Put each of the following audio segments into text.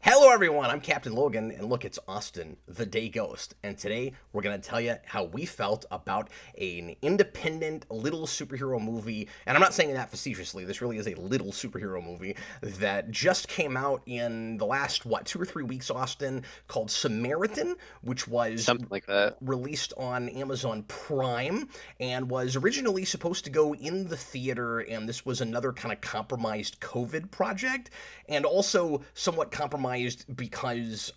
Hello, everyone. I'm Captain Logan, and look, it's Austin, the Day Ghost. And today we're going to tell you how we felt about an independent little superhero movie. And I'm not saying that facetiously. This really is a little superhero movie that just came out in the last, 2 or 3 weeks, Austin, called Samaritan, which was Something like that. released on Amazon Prime and was originally supposed to go in the theater. And this was another kind of compromised COVID project, and also somewhat compromised because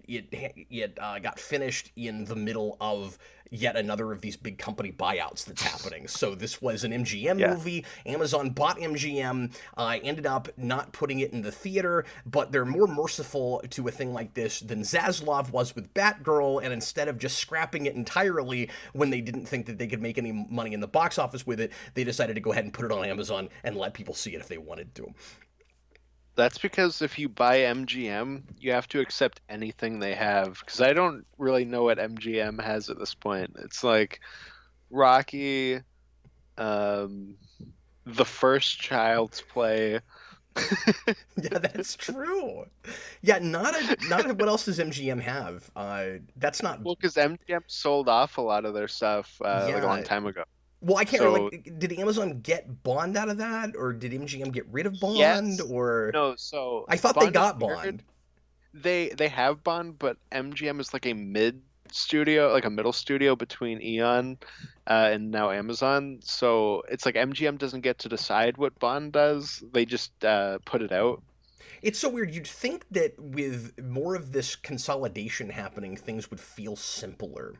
it got finished in the middle of yet another of these big company buyouts that's happening. So this was an MGM Yeah. movie. Amazon bought MGM, ended up not putting it in the theater, but they're more merciful to a thing like this than Zaslav was with Batgirl, and instead of just scrapping it entirely when they didn't think that they could make any money in the box office with it, they decided to go ahead and put it on Amazon and let people see it if they wanted to. That's because if you buy MGM, you have to accept anything they have. Because I don't really know what MGM has at this point. It's like Rocky, um, the first Child's Play. Yeah, that's true. Yeah, not a, what else does MGM have? That's not. Well, because MGM sold off a lot of their stuff like a long Yeah. time ago. Well, I can't So really. Did Amazon get Bond out of that, or did MGM get rid of Bond, yes, or no. So I thought they Bond is got weird. Bond. They have Bond, but MGM is like a mid studio, like a middle studio between Eon and now Amazon. So it's like MGM doesn't get to decide what Bond does. They just put it out. It's so weird. You'd think that with more of this consolidation happening, things would feel simpler,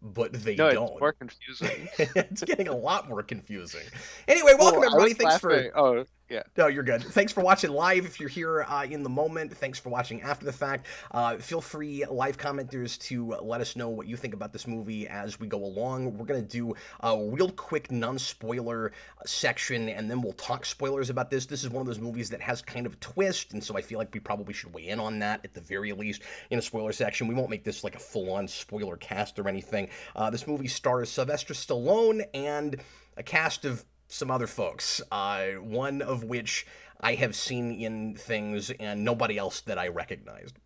but they No, it's don't. more confusing. It's getting a lot more confusing. Anyway, welcome Well, I everybody. was Thanks for. laughing. Oh, yeah. No, you're good. Thanks for watching live if you're here in the moment. Thanks for watching after the fact. Feel free, live commenters, to let us know what you think about this movie as we go along. We're going to do a real quick non-spoiler section, and then we'll talk spoilers about this. This is one of those movies that has kind of a twist, and so I feel like we probably should weigh in on that at the very least in a spoiler section. We won't make this like a full-on spoiler cast or anything. This movie stars Sylvester Stallone and a cast of some other folks, one of which I have seen in things and nobody else that I recognized.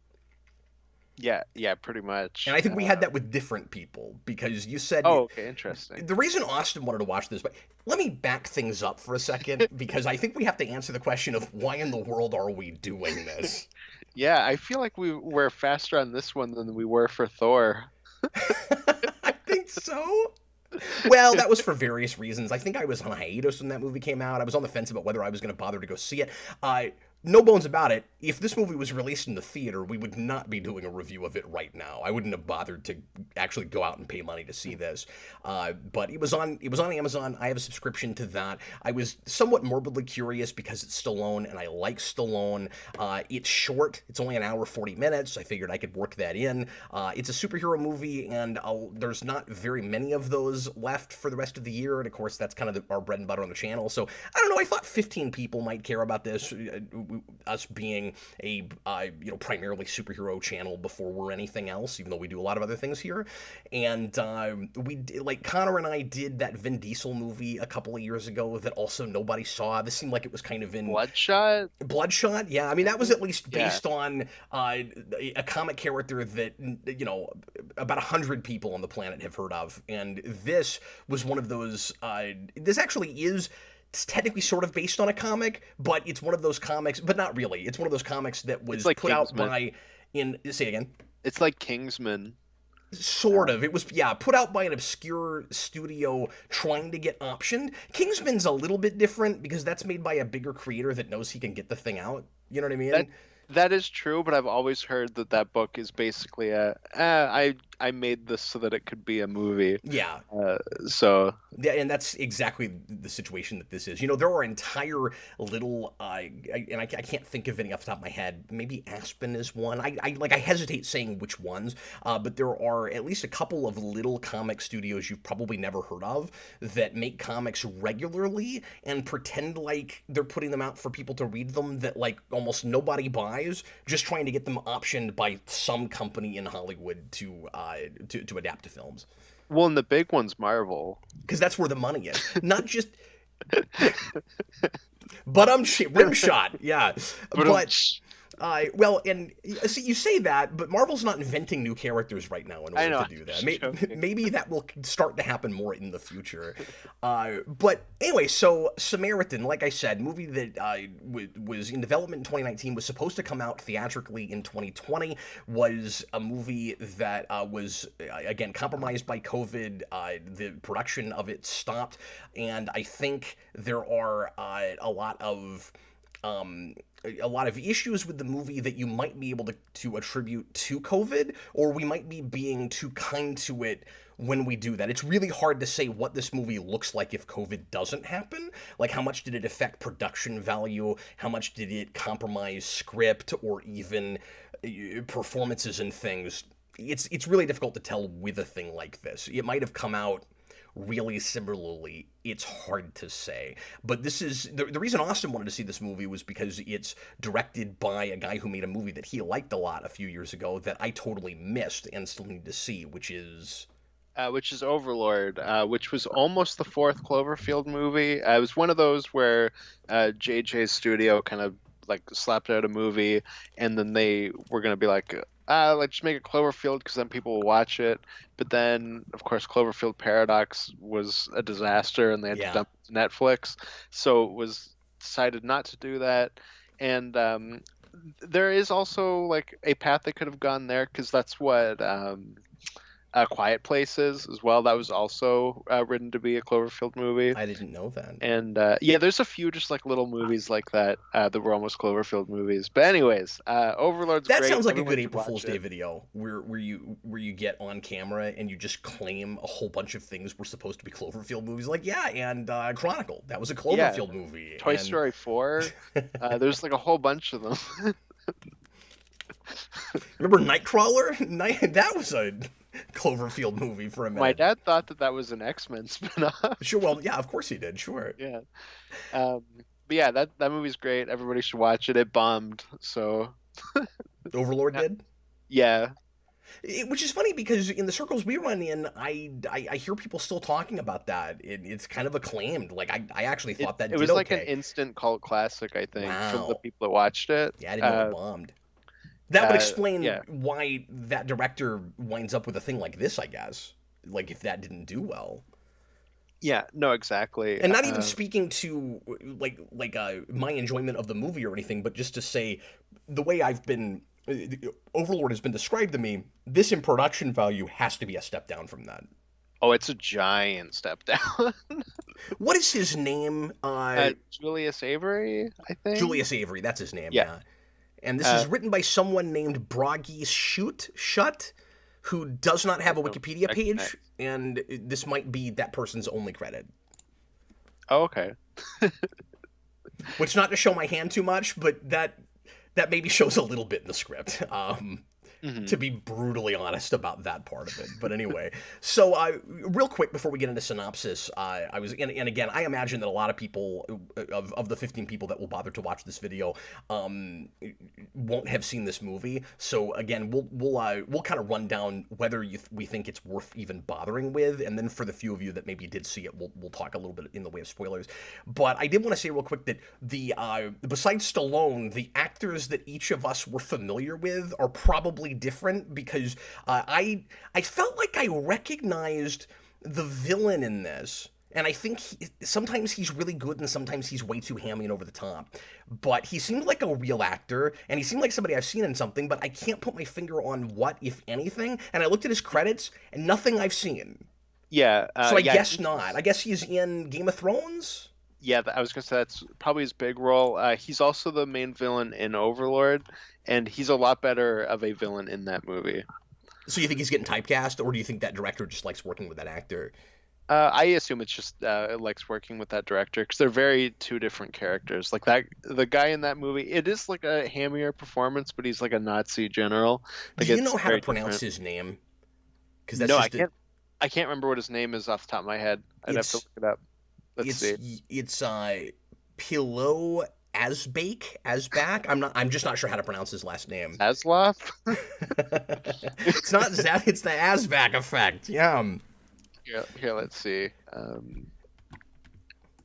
Yeah, yeah, pretty much. And I think we had that with different people because you said Oh, okay, interesting. the reason Austin wanted to watch this, but let me back things up for a second because I think we have to answer the question of why in the world are we doing this? Yeah, I feel like we were faster on this one than we were for Thor. I think so. Well, that was for various reasons. I think I was on hiatus when that movie came out. I was on the fence about whether I was going to bother to go see it. No bones about it. If this movie was released in the theater, we would not be doing a review of it right now. I wouldn't have bothered to actually go out and pay money to see this. But it was on Amazon. I have a subscription to that. I was somewhat morbidly curious because it's Stallone, and I like Stallone. It's short. It's only an hour 40 minutes. I figured I could work that in. It's a superhero movie, and there's not very many of those left for the rest of the year. And of course, that's kind of our bread and butter on the channel. So I don't know. I thought 15 people might care about this. Us being a primarily superhero channel before we're anything else, even though we do a lot of other things here. And like Connor and I did that Vin Diesel movie a couple of years ago that also nobody saw. This seemed like it was kind of in Bloodshot? Bloodshot. Yeah, I mean that was at least Yeah. based on a comic character that about 100 people on the planet have heard of, and this was one of those. This actually is. It's technically sort of based on a comic, but it's one of those comics, but not really. It's one of those comics that was It's like put out Kingsman. by say it again. It's like Kingsman. Sort of. It was, yeah, put out by an obscure studio trying to get optioned. Kingsman's a little bit different because that's made by a bigger creator that knows he can get the thing out. You know what I That mean? that is true, but I've always heard that that book is basically I made this so that it could be a movie. Yeah. So Yeah, and that's exactly the situation that this is. There are entire little, and I can't think of any off the top of my head. Maybe Aspen is one. I hesitate saying which ones, but there are at least a couple of little comic studios you've probably never heard of that make comics regularly and pretend like they're putting them out for people to read them that like almost nobody buys, just trying to get them optioned by some company in Hollywood to adapt to films. well, and the big one's Marvel. Because that's where the money is. Not just. But rim shot, yeah. But But Well, and see, you say that, but Marvel's not inventing new characters right now in I order know, to I'm do that. just joking. Maybe that will start to happen more in the future. But anyway, so Samaritan, like I said, movie that was in development in 2019, was supposed to come out theatrically in 2020, was a movie that was, again, compromised by COVID. The production of it stopped, and I think there are um, a lot of issues with the movie that you might be able to attribute to COVID, or we might be being too kind to it when we do that. It's really hard to say what this movie looks like if COVID doesn't happen. Like, how much did it affect production value? How much did it compromise script or even performances and things? It's really difficult to tell with a thing like this. It might have come out really similarly. It's hard to say. But this is the reason Austin wanted to see this movie was because it's directed by a guy who made a movie that he liked a lot a few years ago that I totally missed and still need to see, Which is Overlord, which was almost the fourth Cloverfield movie. It was one of those where JJ's studio kind of like slapped out a movie, and then they were gonna be like, just make it Cloverfield because then people will watch it. But then, of course, Cloverfield Paradox was a disaster, and they had to yeah. dump it to Netflix. So it was decided not to do that, and there is also like a path they could have gone there because that's what. Quiet Places as well. That was also written to be a Cloverfield movie. I didn't know that. And yeah, there's a few just like little movies like that that were almost Cloverfield movies. But anyways, Overlord's That great. sounds like Everyone a good should April watch Fool's Day it. video where you get on camera and you just claim a whole bunch of things were supposed to be Cloverfield movies. Like, yeah, and Chronicle, that was a Yeah, Cloverfield movie. Toy And Story 4. There's like a whole bunch of them. remember Nightcrawler? That was a Cloverfield movie for a My minute. dad thought that that was an X-Men spinoff. Sure, well, yeah, of course he did. Sure. Yeah. Um, but yeah, that movie's great. Everybody should watch it. It bombed, so Overlord did. yeah. Which is funny because in the circles we run in, I hear people still talking about that. It's kind of acclaimed. Like I actually It thought that it did was like an okay. instant cult classic, I think, from the Wow. people that watched it. Yeah, I didn't know it bombed. That would explain Yeah, why that director winds up with a thing like this, I guess. Like if that didn't do well. yeah, no, exactly. And not even speaking to my enjoyment of the movie or anything, but just to say the way I've been Overlord has been described to me, this in production value has to be a step down from that. Oh, it's a giant step down. What is his name? Julius Avery, I think. Julius Avery, that's his name, Yeah. yeah. And this Uh, is written by someone named Bragi Schutt, who does not have a don't Wikipedia recognize. page, and this might be that person's only credit. Oh, okay. Which, not to show my hand too much, but that maybe shows a little bit in the script. To Hmm. be brutally honest about that part of it. But anyway, so real quick before we get into synopsis, I was and again, I imagine that a lot of people of the 15 people that will bother to watch this video won't have seen this movie. So again, we'll kind of run down whether we think it's worth even bothering with, and then for the few of you that maybe did see it, we'll talk a little bit in the way of spoilers. But I did want to say real quick that the besides Stallone, the actors that each of us were familiar with are probably different because I felt like I recognized the villain in this. And I think sometimes he's really good and sometimes he's way too hammy and over the top. But he seemed like a real actor and he seemed like somebody I've seen in something, but I can't put my finger on what, if anything. And I looked at his credits and nothing I've seen. Yeah. So I Yeah, guess not. I guess he's in Game of Thrones? yeah. I was gonna say that's probably his big role. He's also the main villain in Overlord, and he's a lot better of a villain in that movie. So you think he's getting typecast, or do you think that director just likes working with that actor? I assume it's just it likes working with that director because they're very two different characters. Like that, the guy in that movie, it is like a hammier performance, but he's like a Nazi general. Like Do you it's know how to very pronounce different. his name? Because that's No, just I can't remember what his name is off the top of my head. I'd have to it's look it up. Let's see. it's Pilo Asback. I'm just not sure how to pronounce his last name. Zaslav? It's not that. It's the Asback effect. Yeah. Here, let's see.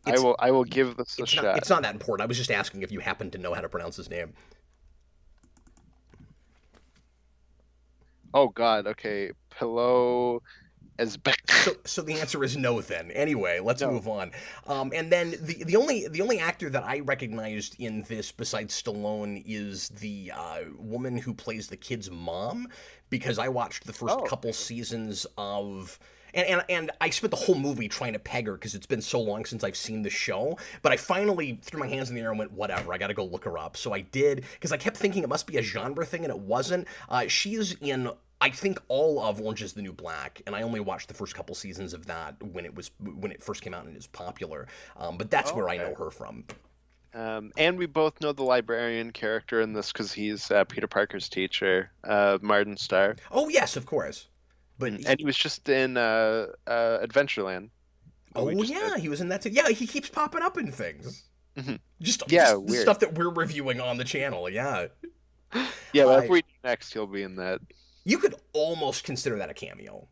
It's, I will give this a shot. it's not that important. I was just asking if you happen to know how to pronounce his name. Oh God. Okay. Pillow as So the answer is no. Then anyway, let's No. move on. And then the only actor that I recognized in this besides Stallone is the woman who plays the kid's mom, because I watched the first Oh, couple okay. seasons of. And I spent the whole movie trying to peg her because it's been so long since I've seen the show. But I finally threw my hands in the air and went, whatever, I got to go look her up. So I did, because I kept thinking it must be a genre thing, and it wasn't. She's in, I think, all of Orange is the New Black, and I only watched the first couple seasons of that when it first came out and it was popular. But that's Oh, where I okay. know her from. And we both know the librarian character in this because he's Peter Parker's teacher, Martin Starr. Oh yes, of course. But And he was just in Adventureland, that we oh just did. yeah, he was in that too. Yeah, he keeps popping up in things. Mhm. Just Yeah, just the weird. stuff that we're reviewing on the channel. Yeah. Yeah, whatever Uh, we do next, he'll be in that. you could almost consider that a cameo.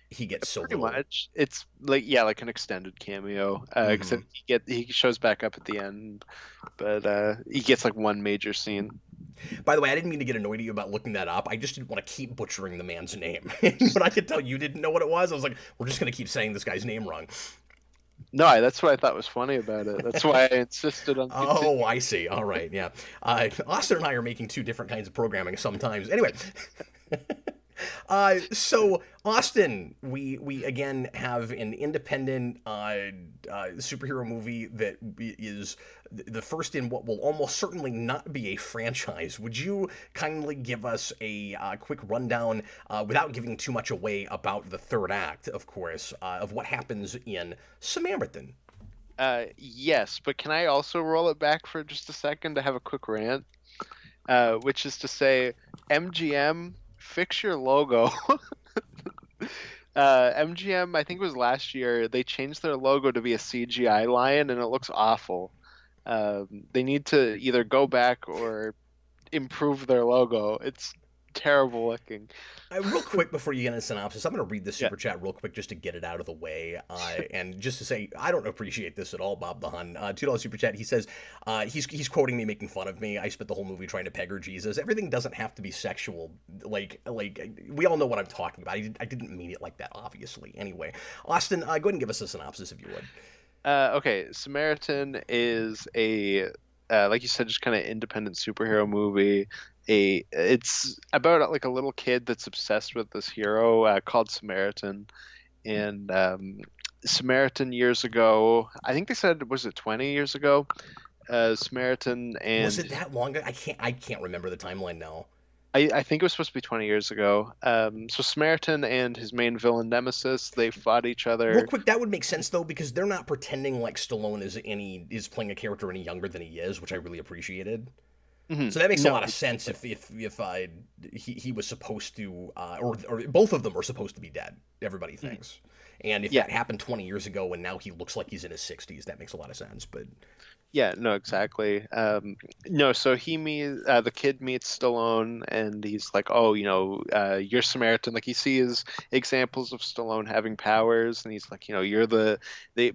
He gets so Pretty little. much. It's like, yeah, like an extended cameo. Hmm. Except he shows back up at the end, but he gets like one major scene. By the way, I didn't mean to get annoyed at you about looking that up. I just didn't want to keep butchering the man's name. And when I could tell you didn't know what it was, I was like, we're just gonna keep saying this guy's name wrong. No, that's what I thought was funny about it. That's why I insisted on continuing. Oh, I see. All right, yeah. Austin and I are making two different kinds of programming sometimes. Anyway, so Austin, we again have an independent superhero movie that is the first in what will almost certainly not be a franchise. Would you kindly give us a quick rundown, without giving too much away, about the third act, of course, of what happens in Samaritan? Yes, but can I also roll it back for just a second to have a quick rant? Which is to say, MGM, fix your logo. MGM, I think it was last year, they changed their logo to be a CGI lion, and it looks awful. They need to either go back or improve their logo. It's terrible looking. Real quick before you get into synopsis, I'm going to read the Yeah. super chat real quick just to get it out of the way, and just to say I don't appreciate this at all, Bob the Hun. $2 super chat. He says he's quoting me, making fun of me. I spent the whole movie trying to peg her Jesus. Everything doesn't have to be sexual. Like we all know what I'm talking about. I didn't mean it like that, obviously. Anyway, Austin, go ahead and give us a synopsis if you would. Okay, Samaritan is a like you said, just kind of independent superhero movie. It's about like a little kid that's obsessed with this hero called Samaritan, and Samaritan years ago, I think they said, was it 20 years ago? Samaritan Was and it that long? I can't remember the timeline now. I think it was supposed to be 20 years ago. So Samaritan and his main villain Nemesis, they fought each Real other. quick, that would make sense though, because they're not pretending like Stallone is playing a character any younger than he is, which I really appreciated. Mhm. So that makes a No, lot of sense if he was supposed to, or both of them are supposed to be dead. Everybody mhm. thinks, and if Yeah, that happened 20 years ago and now he looks like he's in his 60s, that makes a lot of sense. But yeah, no, exactly. No, so the kid meets Stallone, and he's like, "Oh, you're Samaritan." Like he sees examples of Stallone having powers, and he's like, "You're the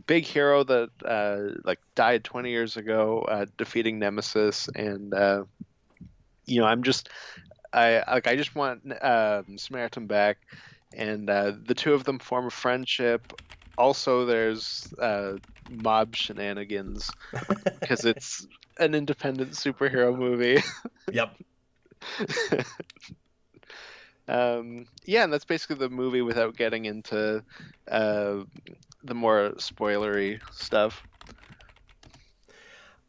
big hero that like died 20 years ago, defeating Nemesis." And I'm just, I just want Samaritan back, and the two of them form a friendship. Also, there's mob shenanigans because it's an independent superhero movie. yep. Yeah, and that's basically the movie without getting into uh, the more spoilery stuff.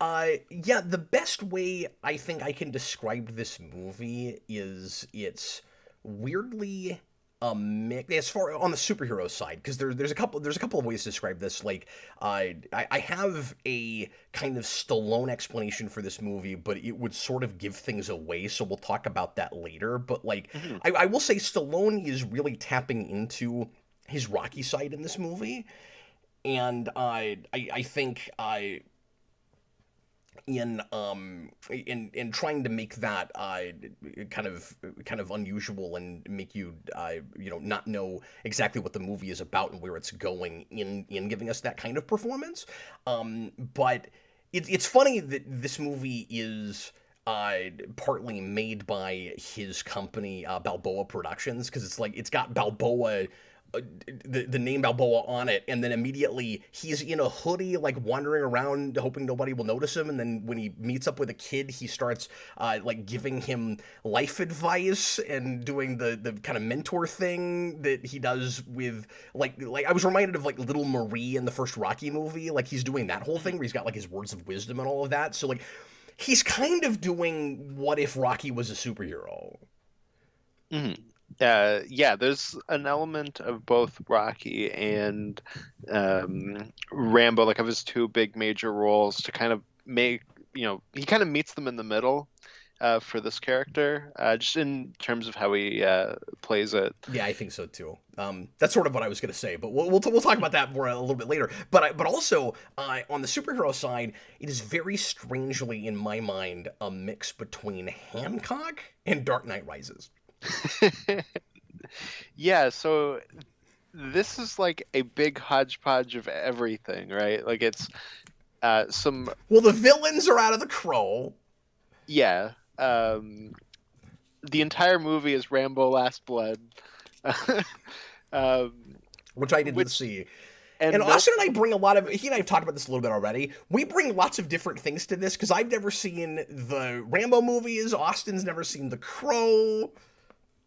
Yeah, the best way I think I can describe this movie is it's weirdly a mix as far on the superhero side, because there's a couple of ways to describe this. Like, I have a kind of Stallone explanation for this movie, but it would sort of give things away, so we'll talk about that later. But like, Mhm. I will say Stallone is really tapping into his Rocky side in this movie, and I think in trying to make that kind of unusual and make you not know exactly what the movie is about and where it's going in giving us that kind of performance. But it's funny that this movie is uh, partly made by his company, Balboa Productions, because it's like it's got Balboa, the name Balboa on it, and then immediately he's in a hoodie, like wandering around, hoping nobody will notice him. And then when he meets up with a kid, he starts like giving him life advice and doing the kind of mentor thing that he does with like I was reminded of like Little Marie in the first Rocky movie. Like he's doing that whole thing where he's got like his words of wisdom and all of that. So like he's kind of doing what if Rocky was a superhero. Hmm. Yeah, there's an element of both Rocky and Rambo, like of his two big major roles, to kind of make, he kind of meets them in the middle for this character, just in terms of how he plays it. Yeah, I think so too. That's sort of what I was going to say, but we'll talk about that more a little bit later. But also on the superhero side, it is very strangely, in my mind, a mix between Hancock and Dark Knight Rises. Yeah, so this is like a big hodgepodge of everything, right? Like it's some, Well, the villains are out of The Crow. yeah. The entire movie is Rambo Last Blood. um, Which I didn't which see. And and no, Austin and I bring a lot of. He and I have talked about this a little bit already. We bring lots of different things to this because I've never seen the Rambo movies. Austin's never seen The Crow.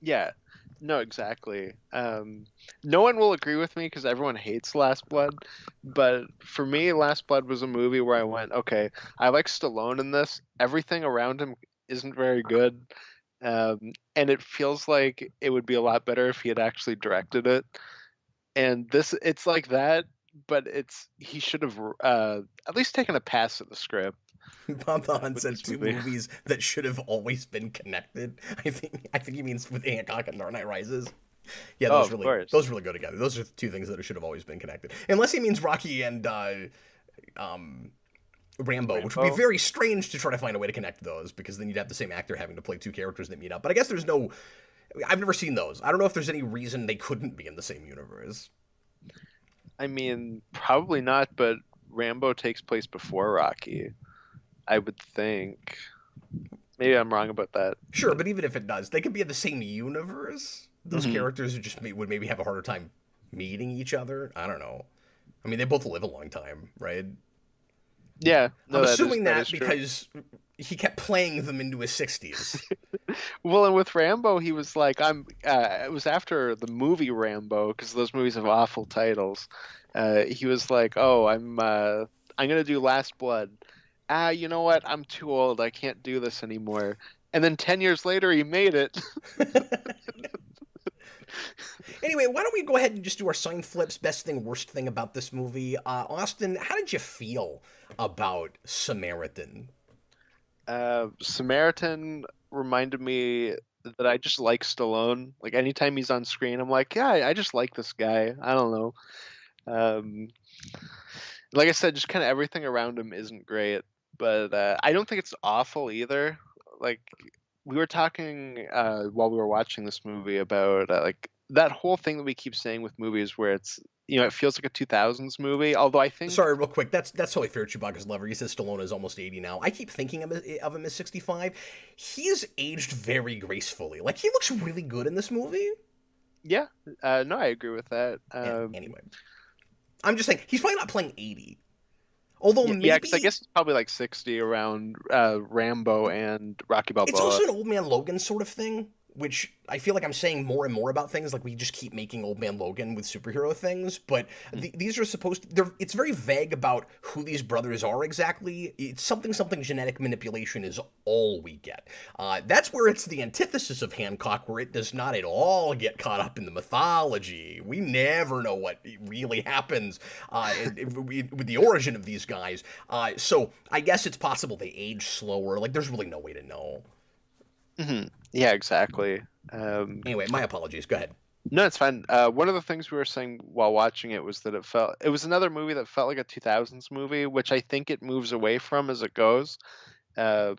yeah, no, exactly. No one will agree with me because everyone hates Last Blood, but for me, Last Blood was a movie where I went, okay, I like Stallone in this. Everything around him isn't very good, and it feels like it would be a lot better if he had actually directed it. And this, it's like that, but he should have at least taken a pass at the script Bob the Hunt with said this two movie. movies that should have always been connected. I think he means with Hancock and Dark Knight Rises. Yeah, Oh, those of really course. those really go together. Those are two things that should have always been connected. Unless he means Rocky and um, Rambo, which would be Rambo. very strange to try to find a way to connect those because then you'd have the same actor having to play two characters that meet up. But I guess there's no. I've never seen those. I don't know if there's any reason they couldn't be in the same universe. I mean, probably not, but Rambo takes place before Rocky, I would think. Maybe I'm wrong about that, Sure, but but even if it does, they could be in the same universe. Those Mhm. characters would maybe have a harder time meeting each other. I don't know. I mean, they both live a long time, right? Yeah, I'm no, assuming that is that true. because he kept playing them into his 60s. Well, and with Rambo, he was like, I'm. It was after the movie Rambo, because those movies have awful titles. He was like, "Oh, I'm gonna do Last Blood. You know what? I'm too old. I can't do this anymore." And then 10 years later, he made it. Anyway, why don't we go ahead and just do our sign flips? Best thing, worst thing about this movie. Austin, how did you feel about Samaritan? Samaritan reminded me that I just like Stallone. Like anytime he's on screen, I'm like, yeah, I just like this guy. I don't know. Um, like I said, just kind of everything around him isn't great, but I don't think it's awful either. Like we were talking while we were watching this movie about like that whole thing that we keep saying with movies where it's it feels like a 2000s movie. Although I think Sorry, real quick. That's totally fair. Chewbacca's lover. He says Stallone is almost 80 now. I keep thinking of him as 65. He's aged very gracefully. Like he looks really good in this movie. yeah, no, I agree with that. Anyway, I'm just saying he's probably not playing 80. Although Yeah, yeah, because I maybe guess it's probably like 60 around Rambo and Rocky it's Balboa. also an old man Logan sort of thing, which I feel like I'm saying more and more about things. Like we just keep making old man Logan with superhero things, but Mhm. these are supposed to. It's very vague about who these brothers are exactly. It's something genetic manipulation is all we get. That's where it's the antithesis of Hancock, where it does not at all get caught up in the mythology. We never know what really happens with the origin of these guys. So I guess it's possible they age slower. Like there's really no way to know. Yeah, exactly. Anyway, my apologies. Go ahead. No, it's fine. One of the things we were saying while watching it was that it was another movie that felt like a 2000s movie, which I think it moves away from as it goes. Um,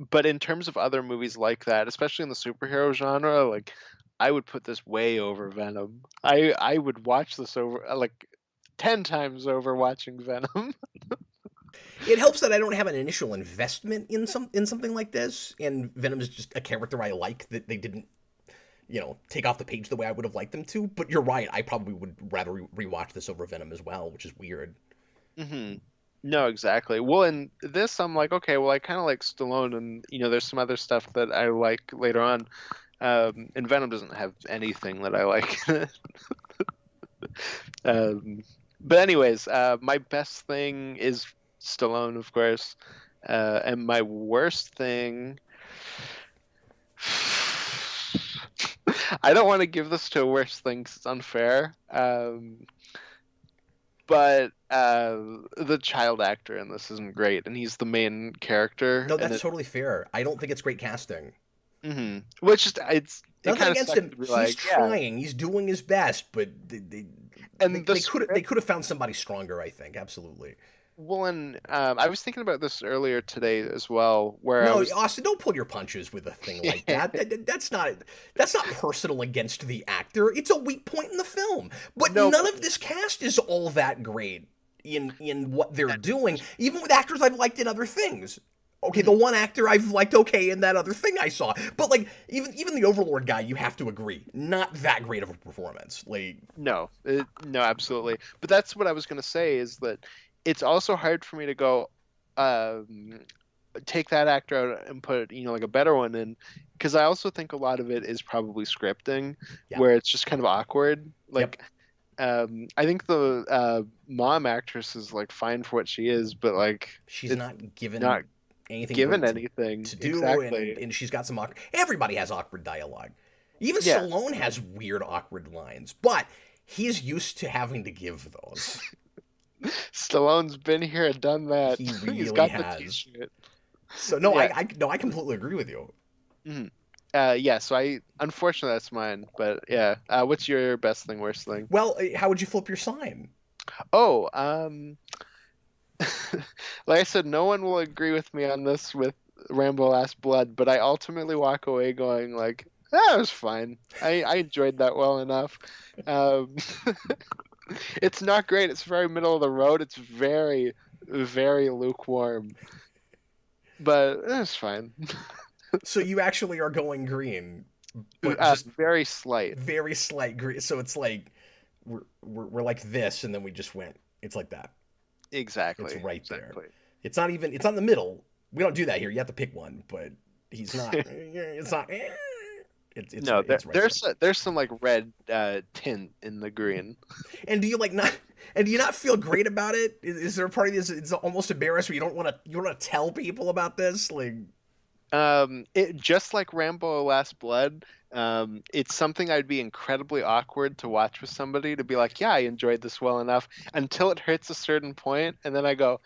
but in terms of other movies like that, especially in the superhero genre, like I would put this way over Venom. I would watch this over like 10 times over watching Venom. It helps that I don't have an initial investment in something like this, and Venom is just a character I like that they didn't, take off the page the way I would have liked them to. But you're right, I probably would rather rewatch this over Venom as well, which is weird. Hmm. No, exactly. Well, in this, I'm like, okay, well, I kind of like Stallone, and there's some other stuff that I like later on. And Venom doesn't have anything that I like. um, but anyways, my best thing is Stallone, of course, and my worst thing. I don't want to give this to a worst thing 'cause it's unfair. But the child actor in this isn't great, and he's the main character. No, And that's totally fair. I don't think it's great casting. which it Nothing kind of against sucks him. to be He's like, yeah. trying. He's doing his best, but And the they script, could have found somebody stronger. I think absolutely. well, and I was thinking about this earlier today as well, where I No, was, Austin, don't pull your punches with a thing like that. That's not personal against the actor. It's a weak point in the film. But no, none of this cast is all that great in what they're doing, even with actors I've liked in other things. Okay, the one actor I've liked okay in that other thing I saw. But like even the Overlord guy, you have to agree, not that great of a performance. Like no, absolutely. But that's what I was gonna say is that it's also hard for me to go, um, take that actor out and put like a better one in, because I also think a lot of it is probably scripting, yeah. where it's just kind of awkward. Yep. Like, I think the mom actress is like fine for what she is, but like She's it's not given not anything given great anything to do, exactly. and she's got some awkward. Everybody has awkward dialogue. Even Yeah, Stallone has weird, awkward lines, but he's used to having to give those. Stallone's been here and done that. He He's really got the has. t-shirt. So no, Yeah. I completely agree with you. Mhm. Yeah, so I unfortunately that's mine, but yeah. What's your best thing, worst thing? Well, how would you flip your sign? Oh, like I said, no one will agree with me on this with Rambo Last Blood, but I ultimately walk away going like, that was fine. I enjoyed that well enough. Um, it's not great. It's very middle of the road. It's very, very lukewarm, but it's fine. So you actually are going green, but just Very slight. very slight green. So it's like we're like this, and then we just went. It's like that. It's Exactly. right there. Exactly. It's not even. It's not in the middle. We don't do that here. You have to pick one, but he's not. It's not. No, It's right there. there's some like red tint in the green. And do you like not? And do you not feel great about it? Is there a part of this? It's almost embarrassed. Where you don't want to tell people about this. Like It just like Rambo Last Blood. It's something I'd be incredibly awkward to watch with somebody to be like, yeah, I enjoyed this well enough until it hits a certain point, and then I go,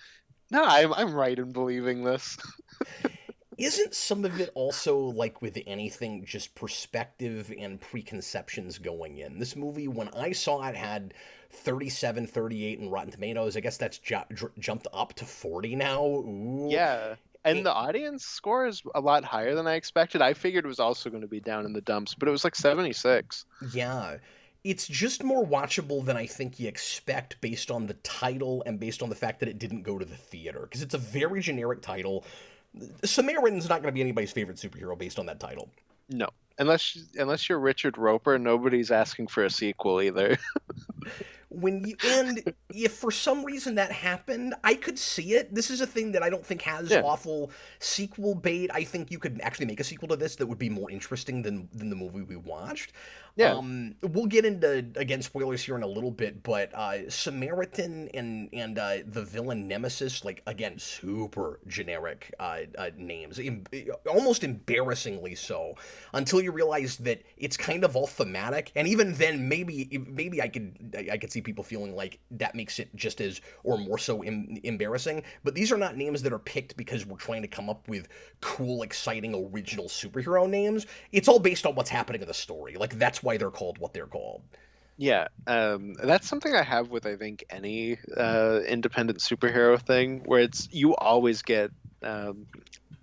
no, I'm right in believing this. isn't some of it also like with anything just perspective and preconceptions going in? This movie, when I saw it, had 37, 38 in Rotten Tomatoes. I guess that's jumped up to 40 now. Ooh. Yeah. And the audience score is a lot higher than I expected. I figured it was also going to be down in the dumps, but it was like 76. Yeah. It's just more watchable than I think you expect based on the title and based on the fact that it didn't go to the theater. Because it's a very generic title. Samaritan's not going to be anybody's favorite superhero based on that title. No. Unless you're Richard Roper, nobody's asking for a sequel either. And if for some reason that happened, I could see it. This is a thing that I don't think has Yeah. awful sequel bait. I think you could actually make a sequel to this that would be more interesting than the movie we watched. Yeah. We'll get into again spoilers here in a little bit, but Samaritan and the villain Nemesis, like again, super generic names, almost embarrassingly so. Until you realize that it's kind of all thematic, and even then, maybe I could see people feeling like that makes it just as or more so embarrassing. But these are not names that are picked because we're trying to come up with cool, exciting, original superhero names. It's all based on what's happening in the story. Like that's why they're called what they're called. Yeah, that's something I have with I think any independent superhero thing, where it's you always get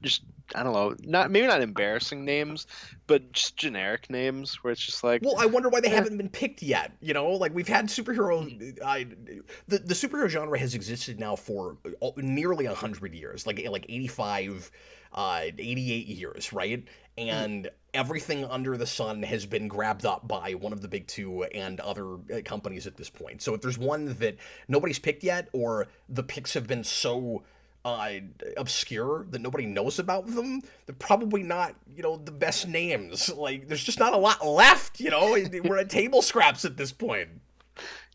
just I don't know, not maybe not embarrassing names, but just generic names where it's just like, Well, I wonder why they eh. haven't been picked yet. You know, like we've had superhero. Mhm. The superhero genre has existed now for nearly 100 years, like 85, 88 years, right? Mhm. And everything under the sun has been grabbed up by one of the big two and other companies at this point. So if there's one that nobody's picked yet, or the picks have been so uh, obscure that nobody knows about them, they're probably not, the best names. Like, there's just not a lot left, We're at table scraps at this point.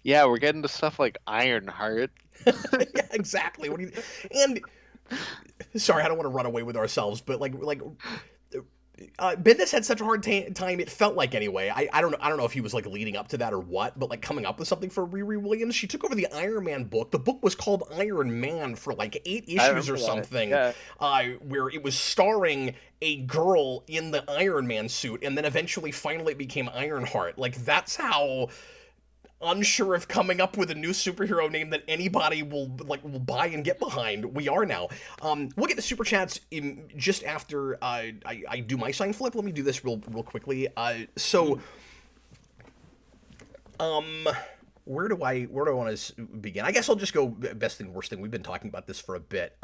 Yeah, we're getting to stuff like Ironheart. Yeah, exactly. What do you? And sorry, I don't want to run away with ourselves, but Bendis had such a hard time. It felt like anyway. I don't know. I don't know if he was like leading up to that or what, but like coming up with something for Riri Williams. She took over the Iron Man book. The book was called Iron Man for like 8 I issues or remember that. something, Yeah. where it was starring a girl in the Iron Man suit, and then eventually, finally, it became Ironheart. Like that's how unsure if coming up with a new superhero name that anybody will buy and get behind. We are now. We'll get the super chats in just after I do my sign flip. Let me do this real quickly. So, where do I want to begin? I guess I'll just go best thing, worst thing. We've been talking about this for a bit.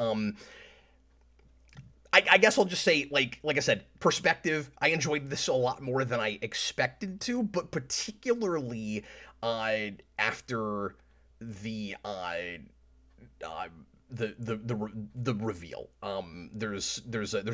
I guess I'll just say, like I said, perspective. I enjoyed this a lot more than I expected to, but particularly after the uh, the reveal. There's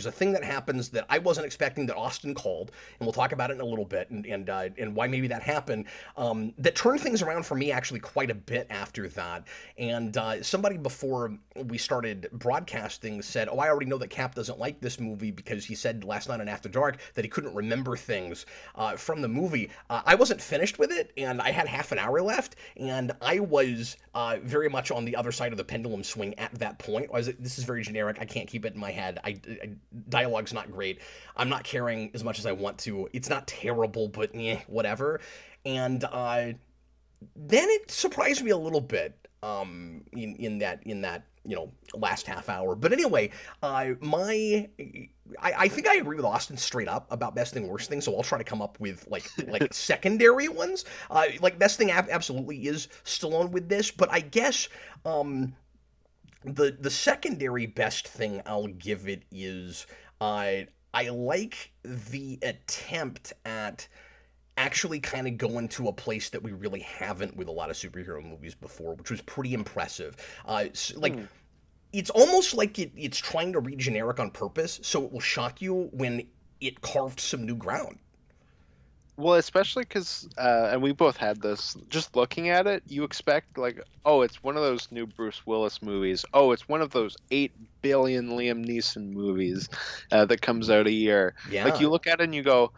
a thing that happens that I wasn't expecting that Austin called, and we'll talk about it in a little bit, and why maybe that happened. That turned things around for me actually quite a bit after that. And somebody before we started broadcasting said, "Oh, I already know that Cap doesn't like this movie because he said last night on After Dark that he couldn't remember things from the movie." I wasn't finished with it, and I had half an hour left, and I was very much on the other side of the pendulum swing at that point. I was like, this is very generic. I can't keep it in my head. Dialogue's not great. I'm not caring as much as I want to. It's not terrible, but whatever. And then it surprised me a little bit in that last half hour. But anyway, I think I agree with Austin straight up about best thing, worst thing. So I'll try to come up with like secondary ones. Like best thing absolutely is Stallone with this, but I guess the secondary best thing I'll give it is I like the attempt at actually kind of going to a place that we really haven't with a lot of superhero movies before, which was pretty impressive. Hmm. It's almost like it's trying to read generic on purpose, so it will shock you when it carved some new ground. Well, especially because, and we both had this, just looking at it, you expect, like, oh, it's one of those new Bruce Willis movies. Oh, it's one of those 8 billion Liam Neeson movies that comes out a year. Like, Yeah, you look at it and you go,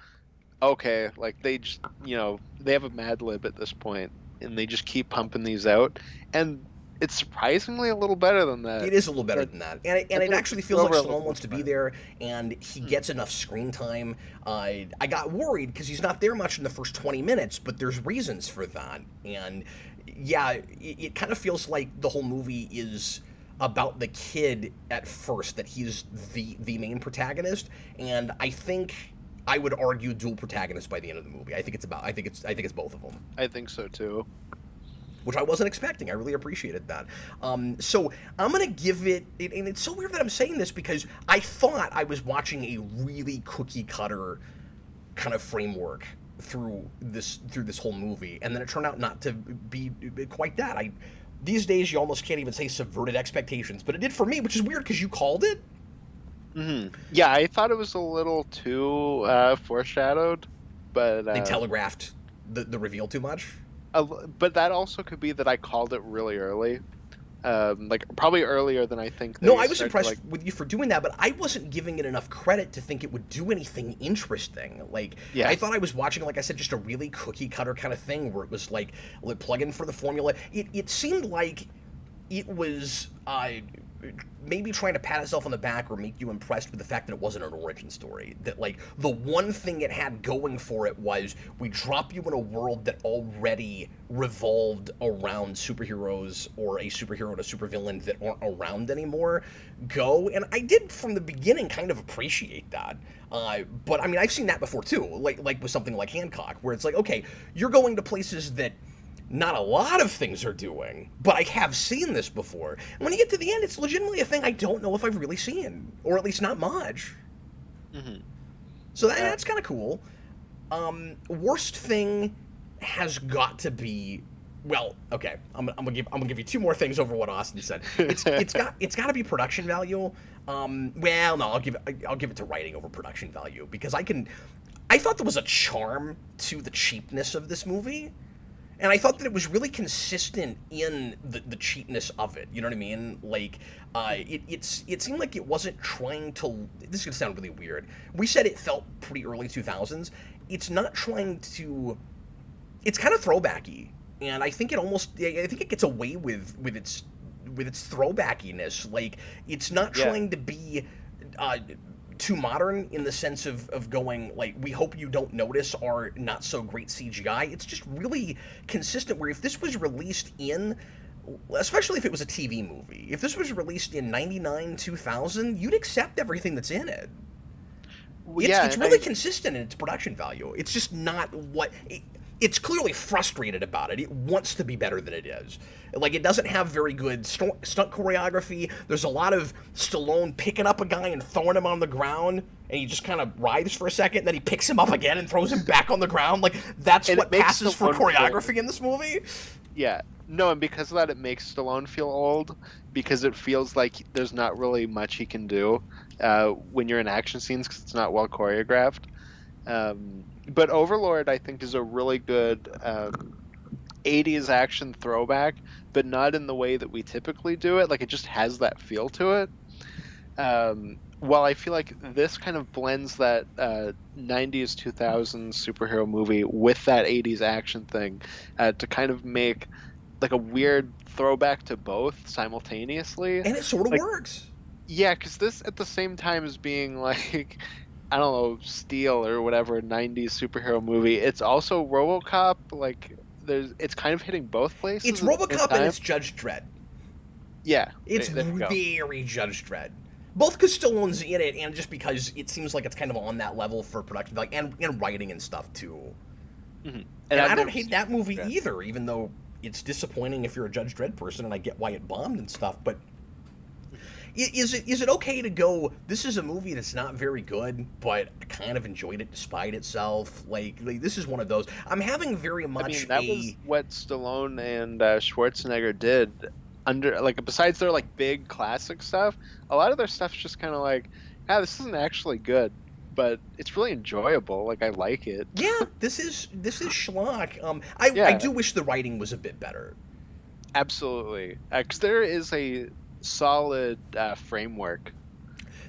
okay, like, they just, they have a Mad Lib at this point, and they just keep pumping these out. And it's surprisingly a little better than that. it is a little better That, than that, and that it they're actually feels like over a Stallone little wants to be bit. there, and he gets enough screen time. I got worried because he's not there much in the first 20 minutes, but there's reasons for that, and yeah, it kind of feels like the whole movie is about the kid at first, that he's the main protagonist, and I think I would argue dual protagonist by the end of the movie. I think it's both of them, I think so too. which I wasn't expecting. I really appreciated that. So I'm gonna give it, and it's so weird that I'm saying this because I thought I was watching a really cookie cutter kind of framework through this whole movie, and then it turned out not to be quite that. These days you almost can't even say subverted expectations, but it did for me, which is weird because you called it. Yeah, I thought it was a little too foreshadowed, but They telegraphed the reveal too much. but that also could be that I called it really early, like probably earlier than I think No, they I was start to, impressed like. with you for doing that, but I wasn't giving it enough credit to think it would do anything interesting. Like, Yeah. I thought I was watching, like I said, just a really cookie cutter kind of thing where it was like plug in for the formula. It seemed like it was maybe trying to pat itself on the back or make you impressed with the fact that it wasn't an origin story. That like the one thing it had going for it was we drop you in a world that already revolved around superheroes or a superhero and a supervillain that aren't around anymore. Go, and I did from the beginning kind of appreciate that. But I mean, I've seen that before too, like with something like Hancock, where it's like, okay, you're going to places that not a lot of things are doing, but I have seen this before. And when you get to the end, it's legitimately a thing I don't know if I've really seen, or at least not much. Mm-hmm. So that's kind of cool. Worst thing has got to be, well, okay. I'm gonna give you two more things over what Austin said. It's got to be production value. Well, no, I'll give it to writing over production value because I thought there was a charm to the cheapness of this movie. And I thought that it was really consistent in the cheapness of it. You know what I mean? Like, it seemed like it wasn't trying to. This is gonna sound really weird. We said it felt pretty early 2000s. It's not trying to. It's kind of throwbacky, and I think it gets away with its throwbackiness. Like, it's not trying to be. Too modern in the sense of going like, we hope you don't notice our not so great CGI. It's just really consistent where if this was released in, especially if it was a TV movie, if this was released in 99, 2000, you'd accept everything that's in it. It's really consistent in its production value. It's just not what... It's clearly frustrated about it. It wants to be better than it is. Like, it doesn't have very good stunt choreography. There's a lot of Stallone picking up a guy and throwing him on the ground, and he just kind of writhes for a second, and then he picks him up again and throws him back on the ground. Like, that's what passes for choreography in this movie. Yeah. No, and because of that, it makes Stallone feel old, because it feels like there's not really much he can do when you're in action scenes, because it's not well choreographed. But Overlord, I think, is a really good 80s action throwback, but not in the way that we typically do it. Like, it just has that feel to it. While I feel like this kind of blends that 90s, 2000s superhero movie with that 80s action thing to kind of make like a weird throwback to both simultaneously. And it sort of works. Yeah, because this at the same time as being like... I don't know, Steel or whatever 90s superhero movie. It's also RoboCop. Like, it's kind of hitting both places. It's RoboCop and it's Judge Dredd. Yeah, it's very Judge Dredd. Both because Stallone's in it, and just because it seems like it's kind of on that level for production, like and writing and stuff too. Mm-hmm. And I don't hate that movie either, even though it's disappointing if you're a Judge Dredd person, and I get why it bombed and stuff, but. Is it okay to go, this is a movie that's not very good, but I kind of enjoyed it despite itself? Like this is one of those. I'm having very much that was what Stallone and Schwarzenegger did. Besides their like big classic stuff, a lot of their stuff's just kind of like, this isn't actually good, but it's really enjoyable. Like, I like it. Yeah, this is schlock. I do wish the writing was a bit better. Absolutely, because there is a solid framework.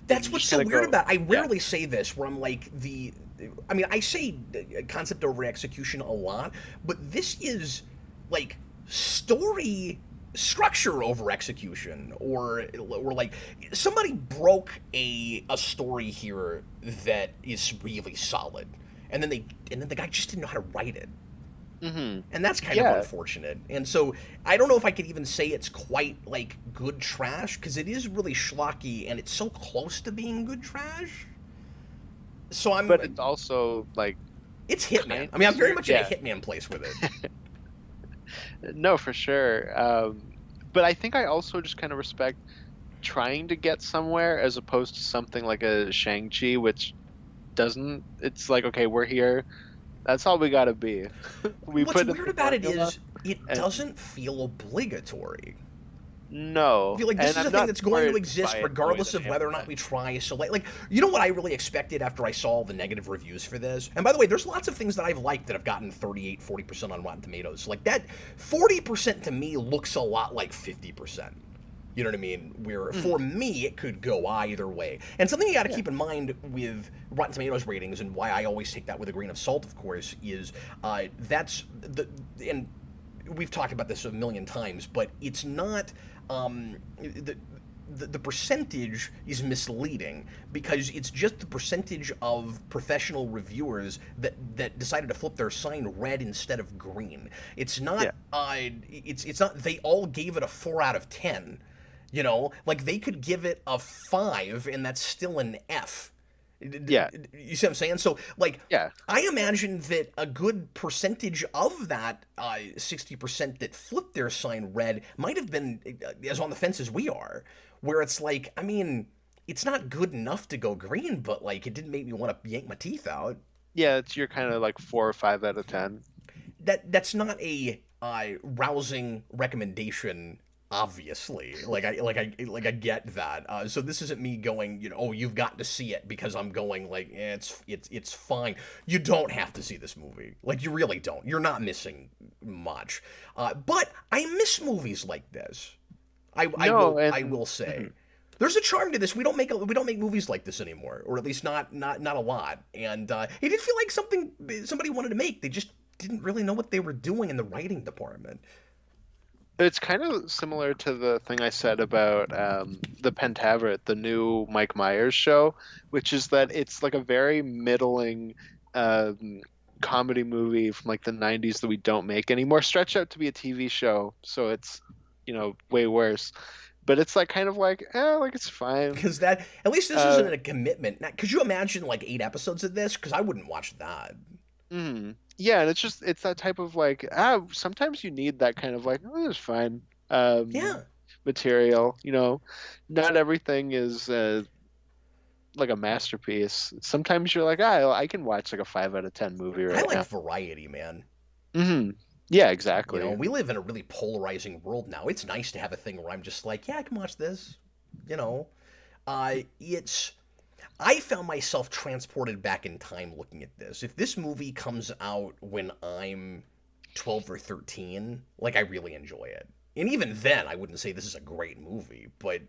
That's what's so weird about it. I rarely say this where I'm like I say concept over execution a lot, but this is like story structure over execution, or like somebody broke a story here that is really solid, and then the guy just didn't know how to write it. Mm-hmm. And that's kind of unfortunate. And so I don't know if I could even say it's quite like good trash, because it is really schlocky and it's so close to being good trash. So but it's also like it's Hitman. I mean, I'm very much in a Hitman place with it. No, for sure. But I think I also just kind of respect trying to get somewhere as opposed to something like a Shang-Chi, which doesn't. It's like, okay, we're here. That's all we gotta be. What's weird about it is it doesn't feel obligatory. No. I feel like this is a thing that's going to exist regardless of whether or not we try. So like, you know what I really expected after I saw the negative reviews for this? And by the way, there's lots of things that I've liked that have gotten 38, 40% on Rotten Tomatoes. So like, that 40% to me looks a lot like 50%. You know what I mean? Where for me, it could go either way. And something you got to keep in mind with Rotten Tomatoes ratings, and why I always take that with a grain of salt, of course, is that's and we've talked about this a million times, but it's not the percentage is misleading because it's just the percentage of professional reviewers that decided to flip their sign red instead of green. It's not Yeah. it's not they all gave it a 4 out of 10. You know, like they could give it a 5 and that's still an F. Yeah. You see what I'm saying? So, like, Yeah. I imagine that a good percentage of that 60% that flipped their sign red might have been as on the fence as we are, where it's like, I mean, it's not good enough to go green, but like, it didn't make me want to yank my teeth out. Yeah, it's your kind of like 4 or 5 out of 10. That's not a rousing recommendation. Obviously, like I get that. So this isn't me going, you know, oh, you've got to see it because I'm going like it's fine. You don't have to see this movie. Like you really don't. You're not missing much. But I miss movies like this. No, I and will say. mhm. There's a charm to this. We don't make movies like this anymore, or at least not a lot. And it did feel like somebody wanted to make. They just didn't really know what they were doing in the writing department. It's kind of similar to the thing I said about the Pentaveret, the new Mike Myers show, which is that it's like a very middling um, comedy movie from like the 90s that we don't make anymore, stretched out to be a TV show, so it's, way worse. But it's like kind of like, like it's fine. Because that at least this Uh, isn't a commitment. Now, could you imagine like 8 episodes of this? Because I wouldn't watch that. yeah, and it's that type of like, sometimes you need that kind of like, oh, it's fine. Um, Yeah, material. Not everything is like a masterpiece. Sometimes you're like, I can watch like a 5 out of 10 movie I right like now. variety, man. hmm Yeah, You know, exactly. we live in a really polarizing world now. It's nice to have a thing where I'm just like, yeah, I can watch this. You know, it's. I found myself transported back in time looking at this. If this movie comes out when I'm 12 or 13, like I really enjoy it. And even then, I wouldn't say this is a great movie, but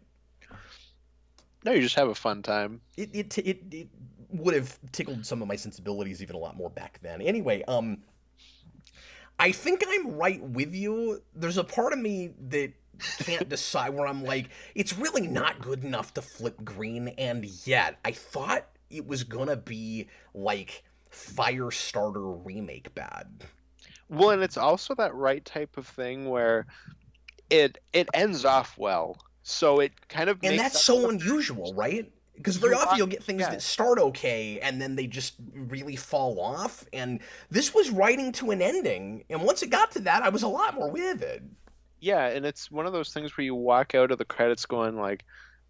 No, you just have a fun time. it would have tickled some of my sensibilities even a lot more back then. Anyway, I think I'm right with you. There's a part of me that can't decide where I'm like, it's really not good enough to flip green, and yet I thought it was gonna be like Firestarter remake bad. Well, and it's also that right type of thing where it ends off well. So it kind of And makes that's up for so the unusual, right? Because very you often want you'll get things yeah. that start okay and then they just really fall off. And this was writing to an ending, and once it got to that, I was a lot more with it. Yeah, and it's one of those things where you walk out of the credits going like,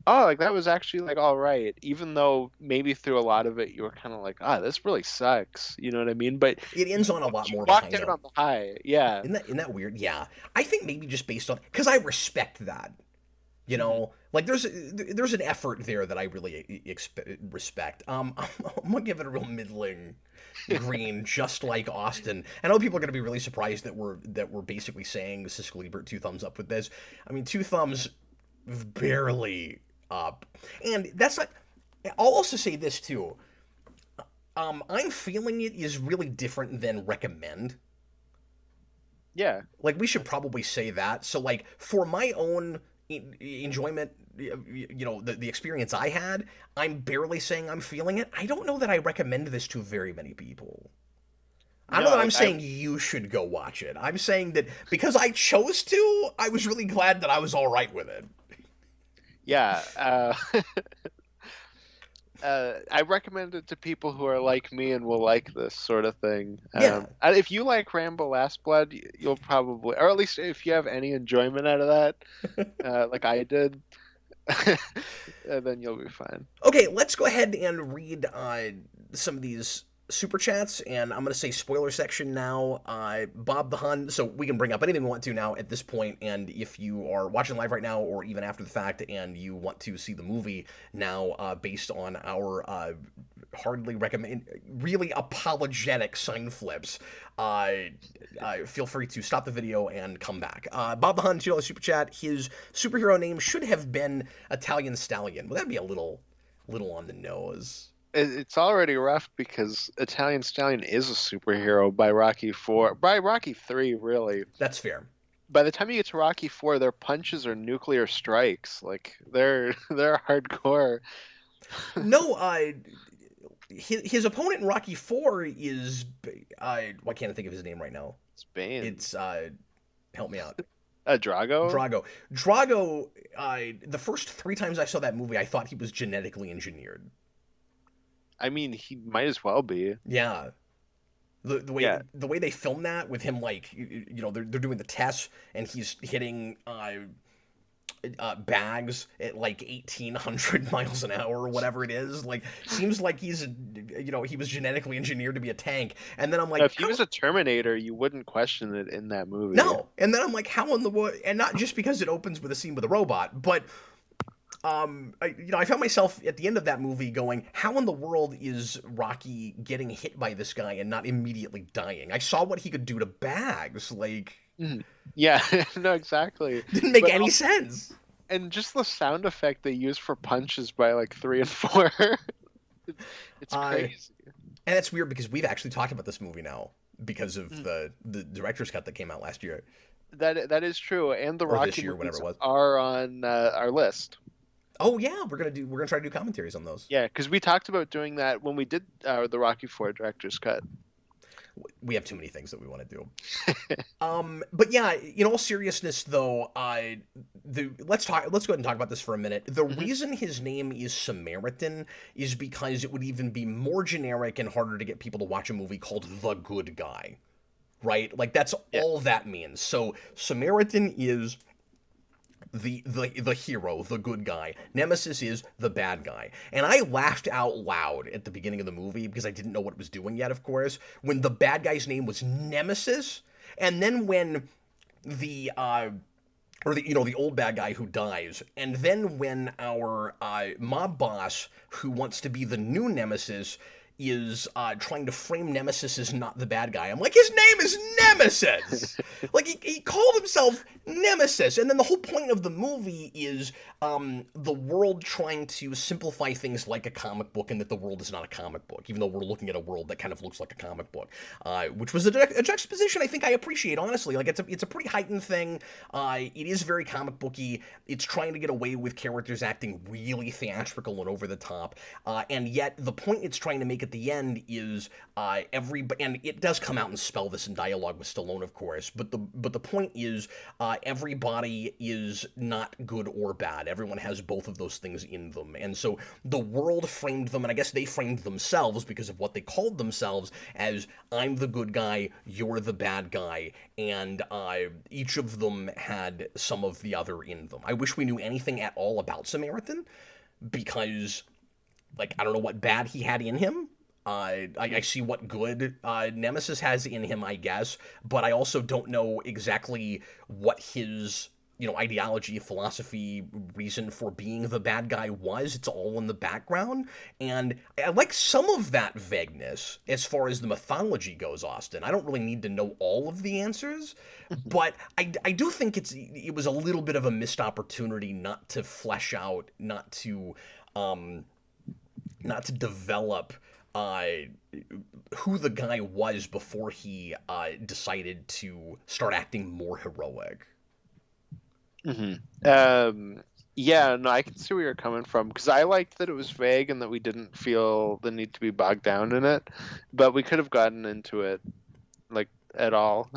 oh, like that was actually like all right, even though maybe through a lot of it you were kind of like, this really sucks. You know what I mean? But It ends on a lot you more of a high walked out note. on the high. Yeah. Isn't that weird? Yeah, I think maybe just based on because I respect that. You hmm know, like there's an effort there that I really respect. I'm gonna give it a real middling green, just like Austin. I know people are gonna be really surprised that we're basically saying Siskel Ebert 2 thumbs up with this. I mean, 2 thumbs barely up, and that's not. I'll also say this too. I'm feeling it is really different than recommend. Yeah. Like we should probably say that. So like for my own enjoyment, you know, the experience I had, I'm barely saying I'm feeling it. I don't know that I recommend this to very many people. I don't No, know that I'm like I saying you should go watch it. I'm saying that because I chose to, I was really glad that I was all right with it. yeah. I recommend it to people who are like me and will like this sort of thing. Yeah. If you like Rambo Last Blood, you'll probably, or at least if you have any enjoyment out of that, like I did, then you'll be fine. Okay, let's go ahead and read some of these super chats, and I'm going to say spoiler section now. Bob the Hun, so we can bring up anything we want to now at this point, and if you are watching live right now or even after the fact and you want to see the movie now based on our hardly recommend, really apologetic sign flips, feel free to stop the video and come back. Bob the Hun, $2 super chat. His superhero name should have been Italian Stallion. Would that be a little on the nose? It's already rough because Italian Stallion is a superhero by Rocky 4, by Rocky 3, really. That's fair. by the time you get to Rocky 4, their punches are nuclear strikes. Like they're hardcore. No, his opponent in Rocky Four is why can't I think of his name right now? Spain. It's help me out. Drago? Drago. Drago. The first three times I saw that movie, I thought he was genetically engineered. I mean, he might as well be. Yeah. The way Yeah. they film that with him, like they're doing the tests and he's hitting bags at like 1,800 miles an hour or whatever it is. Like, seems like he was genetically engineered to be a tank. And then I'm like, If he was a Terminator, you wouldn't question it in that movie. no. And then I'm like, how in the world? And not just because it opens with a scene with a robot, but I found myself at the end of that movie going, how in the world is Rocky getting hit by this guy and not immediately dying? I saw what he could do to bags. Like, Mhm. Yeah, no, exactly. didn't make But any sense. and just the sound effect they use for punches by like 3 and 4. It's, it's crazy. And that's weird because we've actually talked about this movie now because of Mm. the director's cut that came out last year That is true, and the or this Rocky year, whatever movies it was. are on our list. Oh yeah, we're gonna try to do commentaries on those. Yeah, because we talked about doing that when we did the Rocky 4 director's cut. We have too many things that we want to do. But yeah, in all seriousness, though, let's go ahead and talk about this for a minute. The Mhm. reason his name is Samaritan is because it would even be more generic and harder to get people to watch a movie called The Good Guy, right? Like that's Yeah. all that means. So Samaritan is the hero, the good guy. Nemesis is the bad guy. And I laughed out loud at the beginning of the movie because I didn't know what it was doing yet, of course, when the bad guy's name was Nemesis, and then when the or the old bad guy who dies, and then when our mob boss who wants to be the new Nemesis is trying to frame Nemesis as not the bad guy. I'm like, his name is Nemesis! Like, he called himself Nemesis, and then the whole point of the movie is the world trying to simplify things like a comic book, and that the world is not a comic book, even though we're looking at a world that kind of looks like a comic book, which was a juxtaposition I think I appreciate, honestly. Like, it's a pretty heightened thing. It is very comic booky. It's trying to get away with characters acting really theatrical and over the top, and yet the point it's trying to make at the end is and it does come out and spell this in dialogue with Stallone, of course, but the point is everybody is not good or bad. Everyone has both of those things in them, and so the world framed them, and I guess they framed themselves because of what they called themselves as, I'm the good guy, you're the bad guy, and each of them had some of the other in them. I wish we knew anything at all about Samaritan, because, like, I don't know what bad he had in him. I see what good Nemesis has in him, I guess, but I also don't know exactly what his, ideology, philosophy, reason for being the bad guy was. It's all in the background, and I like some of that vagueness as far as the mythology goes, Austin. I don't really need to know all of the answers, but I do think it was a little bit of a missed opportunity not to flesh out, not to develop who the guy was before he decided to start acting more heroic. Yeah, no, I can see where you're coming from because I liked that it was vague and that we didn't feel the need to be bogged down in it, but we could have gotten into it like at all.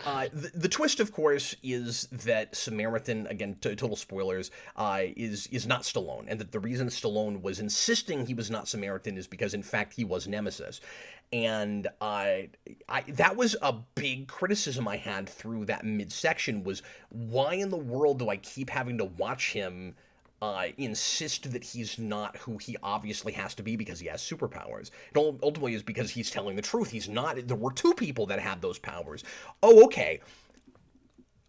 The twist, of course, is that Samaritan, again, total spoilers, is not Stallone, and that the reason Stallone was insisting he was not Samaritan is because, in fact, he was Nemesis. And that was a big criticism I had through that midsection, was why in the world do I keep having to watch him insist that he's not who he obviously has to be because he has superpowers. It ultimately is because he's telling the truth. He's not. There were two people that had those powers. Oh, okay.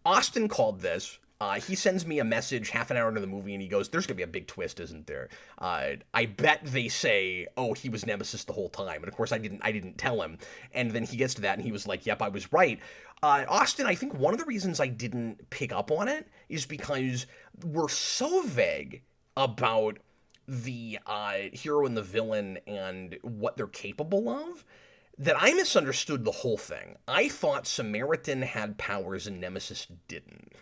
Austin called this. He sends me a message half an hour into the movie, and he goes, "There's gonna be a big twist, isn't there?" I bet they say, "Oh, he was Nemesis the whole time," and of course I didn't tell him. And then he gets to that, and he was like, "Yep, I was right." Austin, I think one of the reasons I didn't pick up on it is because we're so vague about the hero and the villain and what they're capable of that I misunderstood the whole thing. I thought Samaritan had powers and Nemesis didn't.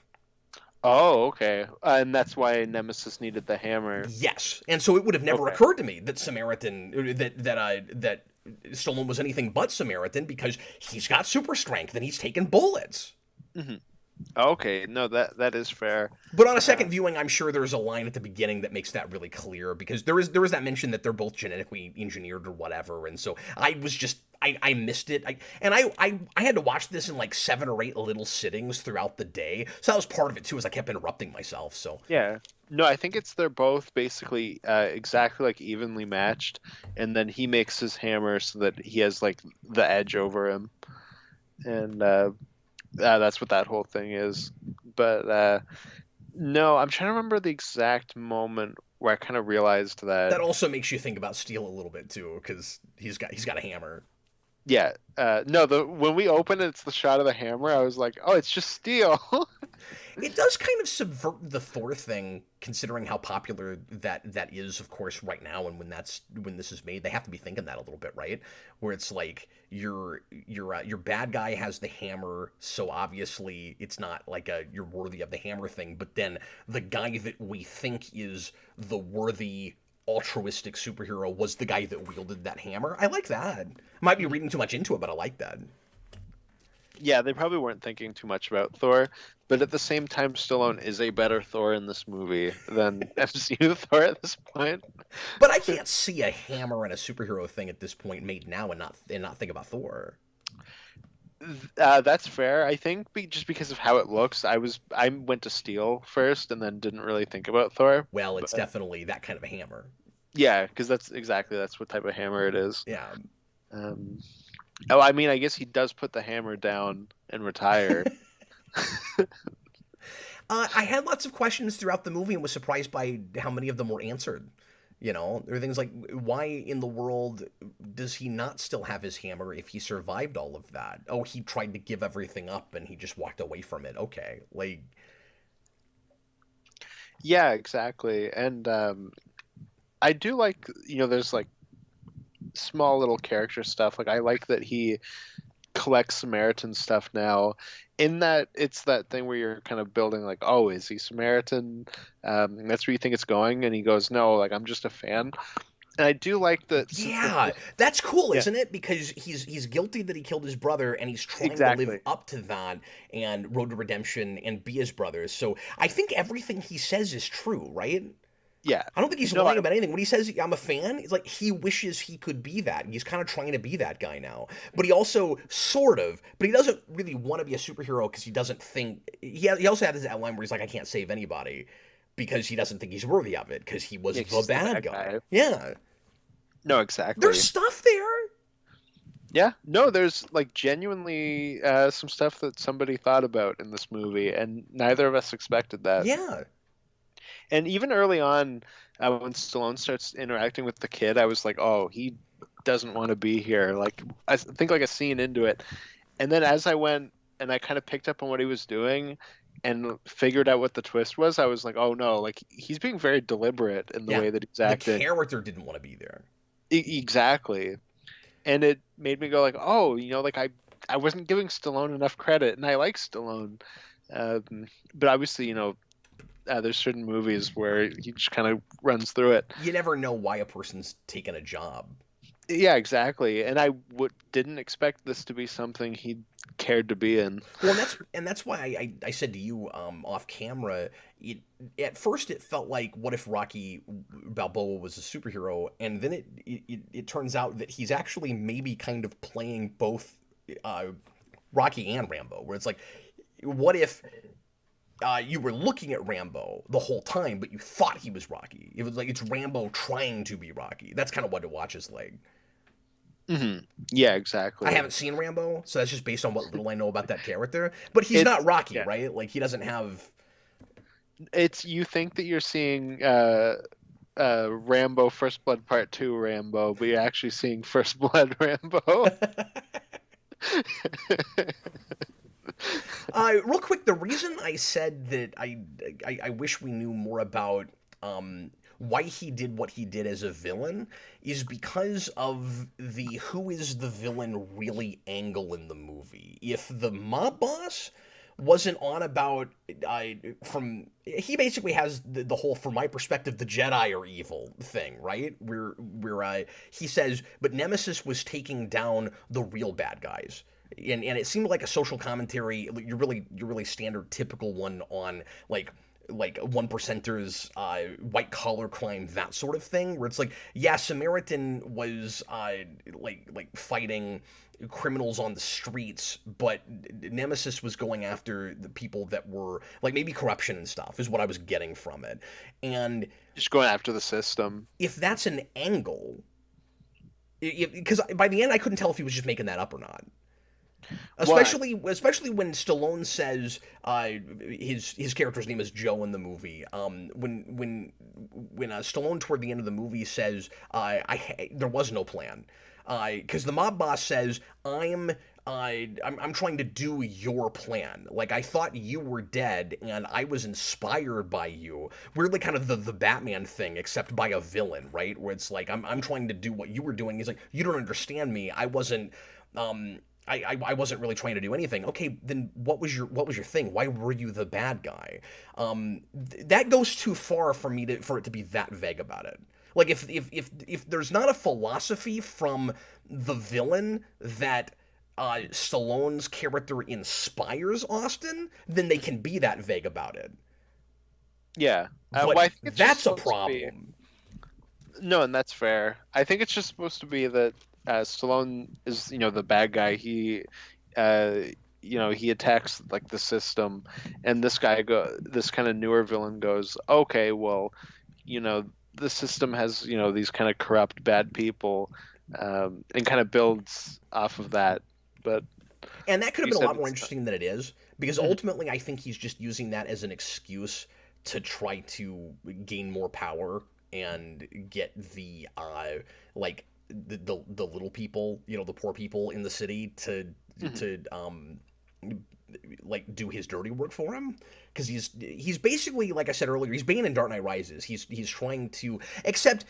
Oh, okay. And that's why Nemesis needed the hammer. Yes, and so it would have never Okay. occurred to me that that Stallone was anything but Samaritan because he's got super strength and he's taken bullets. Hmm. Okay, no, that is fair. But on a Uh, second viewing, I'm sure there's a line at the beginning that makes that really clear because there is that mention that they're both genetically engineered or whatever, and so I was just I missed it. I had to watch this in like 7 or 8 little sittings throughout the day, so that was part of it too, as I kept interrupting myself. So yeah. No, I think it's they're both basically exactly like evenly matched, and then he makes his hammer so that he has like the edge over him, and that's what that whole thing is. But no, I'm trying to remember the exact moment where I kind of realized that. that also makes you think about Steel a little bit too, because he's got a hammer. Yeah, no, the when we open it, it's the shot of the hammer. I was like, oh, it's just steel. It does kind of subvert the Thor thing, considering how popular that is, of course, right now. And when this is made, they have to be thinking that a little bit, right? Where it's like your bad guy has the hammer, so obviously it's not like a you're worthy of the hammer thing. But then the guy that we think is the worthy altruistic superhero was the guy that wielded that hammer. I like that. Might be reading too much into it, but I like that. Yeah, they probably weren't thinking too much about Thor, but at the same time, Stallone is a better Thor in this movie than MCU Thor at this point. But I can't see a hammer and a superhero thing at this point made now and not think about Thor. That's fair. I think just because of how it looks, I went to Steel first and then didn't really think about Thor. Well, it's But definitely that kind of a hammer. yeah, because that's what type of hammer it is. Yeah. Um, oh, I mean, I guess he does put the hammer down and retire. I had lots of questions throughout the movie and was surprised by how many of them were answered. There are things like, why in the world does he not still have his hammer if he survived all of that? Oh, he tried to give everything up and he just walked away from it. Okay. Like, Yeah, exactly. And I do like, there's like small little character stuff. Like I like that he collects Samaritan stuff now. In that it's that thing where you're kind of building like, oh, is he Samaritan? That's where you think it's going, and he goes, no, like I'm just a fan. And I do like that. yeah, that's cool, Yeah, isn't it? Because he's guilty that he killed his brother, and he's trying to live exactly. up to that and road to redemption and be his brother. So I think everything he says is true, right? Yeah. I don't think he's No, lying about anything. When he says I'm a fan, it's like he wishes he could be that. He's kind of trying to be that guy now. But he also but he doesn't really want to be a superhero because he doesn't think he also has that line where he's like, I can't save anybody because he doesn't think he's worthy of it because he was yeah, 'cause the he's the bad bad guy. guy. Yeah. No, There's exactly. stuff there. Yeah. No, there's like genuinely some stuff that somebody thought about in this movie, and neither of us expected that. Yeah. And even early on, when Stallone starts interacting with the kid, I was like, oh, he doesn't want to be here. Like, I think like a scene into it. And then as I went and I kind of picked up on what he was doing and figured out what the twist was, I was like, oh no, like he's being very deliberate in the Yeah. way that he's The acting. character didn't want to be there. Exactly. And it made me go like, oh, like I wasn't giving Stallone enough credit, and I like Stallone. But obviously, there's certain movies where he just kind of runs through it. You never know why a person's taken a job. Yeah, exactly. And I didn't expect this to be something he cared to be in. Well, and that's why I said to you off camera. At first it felt like, what if Rocky Balboa was a superhero, and then it turns out that he's actually maybe kind of playing both uh, Rocky and Rambo, where it's like, what if you were looking at Rambo the whole time, but you thought he was Rocky? It was like it's Rambo trying to be Rocky. That's kind of what to watch is like. Hmm. Yeah, I exactly. haven't seen Rambo, so that's just based on what little I know about that character. But he's not It's Rocky, yeah. right? Like he doesn't have. It's you think that you're seeing Rambo First Blood Part 2 Rambo, but you're actually seeing First Blood Rambo. Real quick, the reason I said that I wish we knew more about why he did what he did as a villain is because of the who is the villain really angle in the movie. If the mob boss wasn't on about from he basically has the whole, from my perspective, the Jedi are evil thing, right? Where he says, but Nemesis was taking down the real bad guys. And it seemed like a social commentary, your really standard typical one on like one percenters, white collar crime, that sort of thing, where it's like, yeah, Samaritan was like fighting criminals on the streets, but Nemesis was going after the people that were like maybe corruption and stuff, is what I was getting from it. And Just going after the system. if that's an angle, because by the end I couldn't tell if he was just making that up or not. Especially when Stallone says his character's name is Joe in the movie. When Stallone toward the end of the movie says there was no plan, because the mob boss says I'm trying to do your plan. Like, I thought you were dead, and I was inspired by you. Weirdly, kind of the Batman thing, except by a villain, right? Where it's like, I'm trying to do what you were doing. He's like, you don't understand me. I wasn't. I wasn't really trying to do anything. Okay, then what was your thing? Why were you the bad guy? That goes too far for it to be that vague about it. Like, if there's not a philosophy from the villain that Stallone's character inspires Austin, then they can be that vague about it. Yeah, But well, I think it's just that's a supposed to be- problem. No, and that's fair. I think it's just supposed to be that Stallone is, the bad guy. He, he attacks like the system, and this kind of newer villain goes, okay, well, the system has, these kind of corrupt bad people, and kind of builds off of that. But And that could have you been a said lot more it's- interesting than it is, because ultimately I think he's just using that as an excuse to try to gain more power and get the like the little people, the poor people in the city to like do his dirty work for him, because he's basically, like I said earlier, he's Bane in Dark Knight Rises. He's trying to, except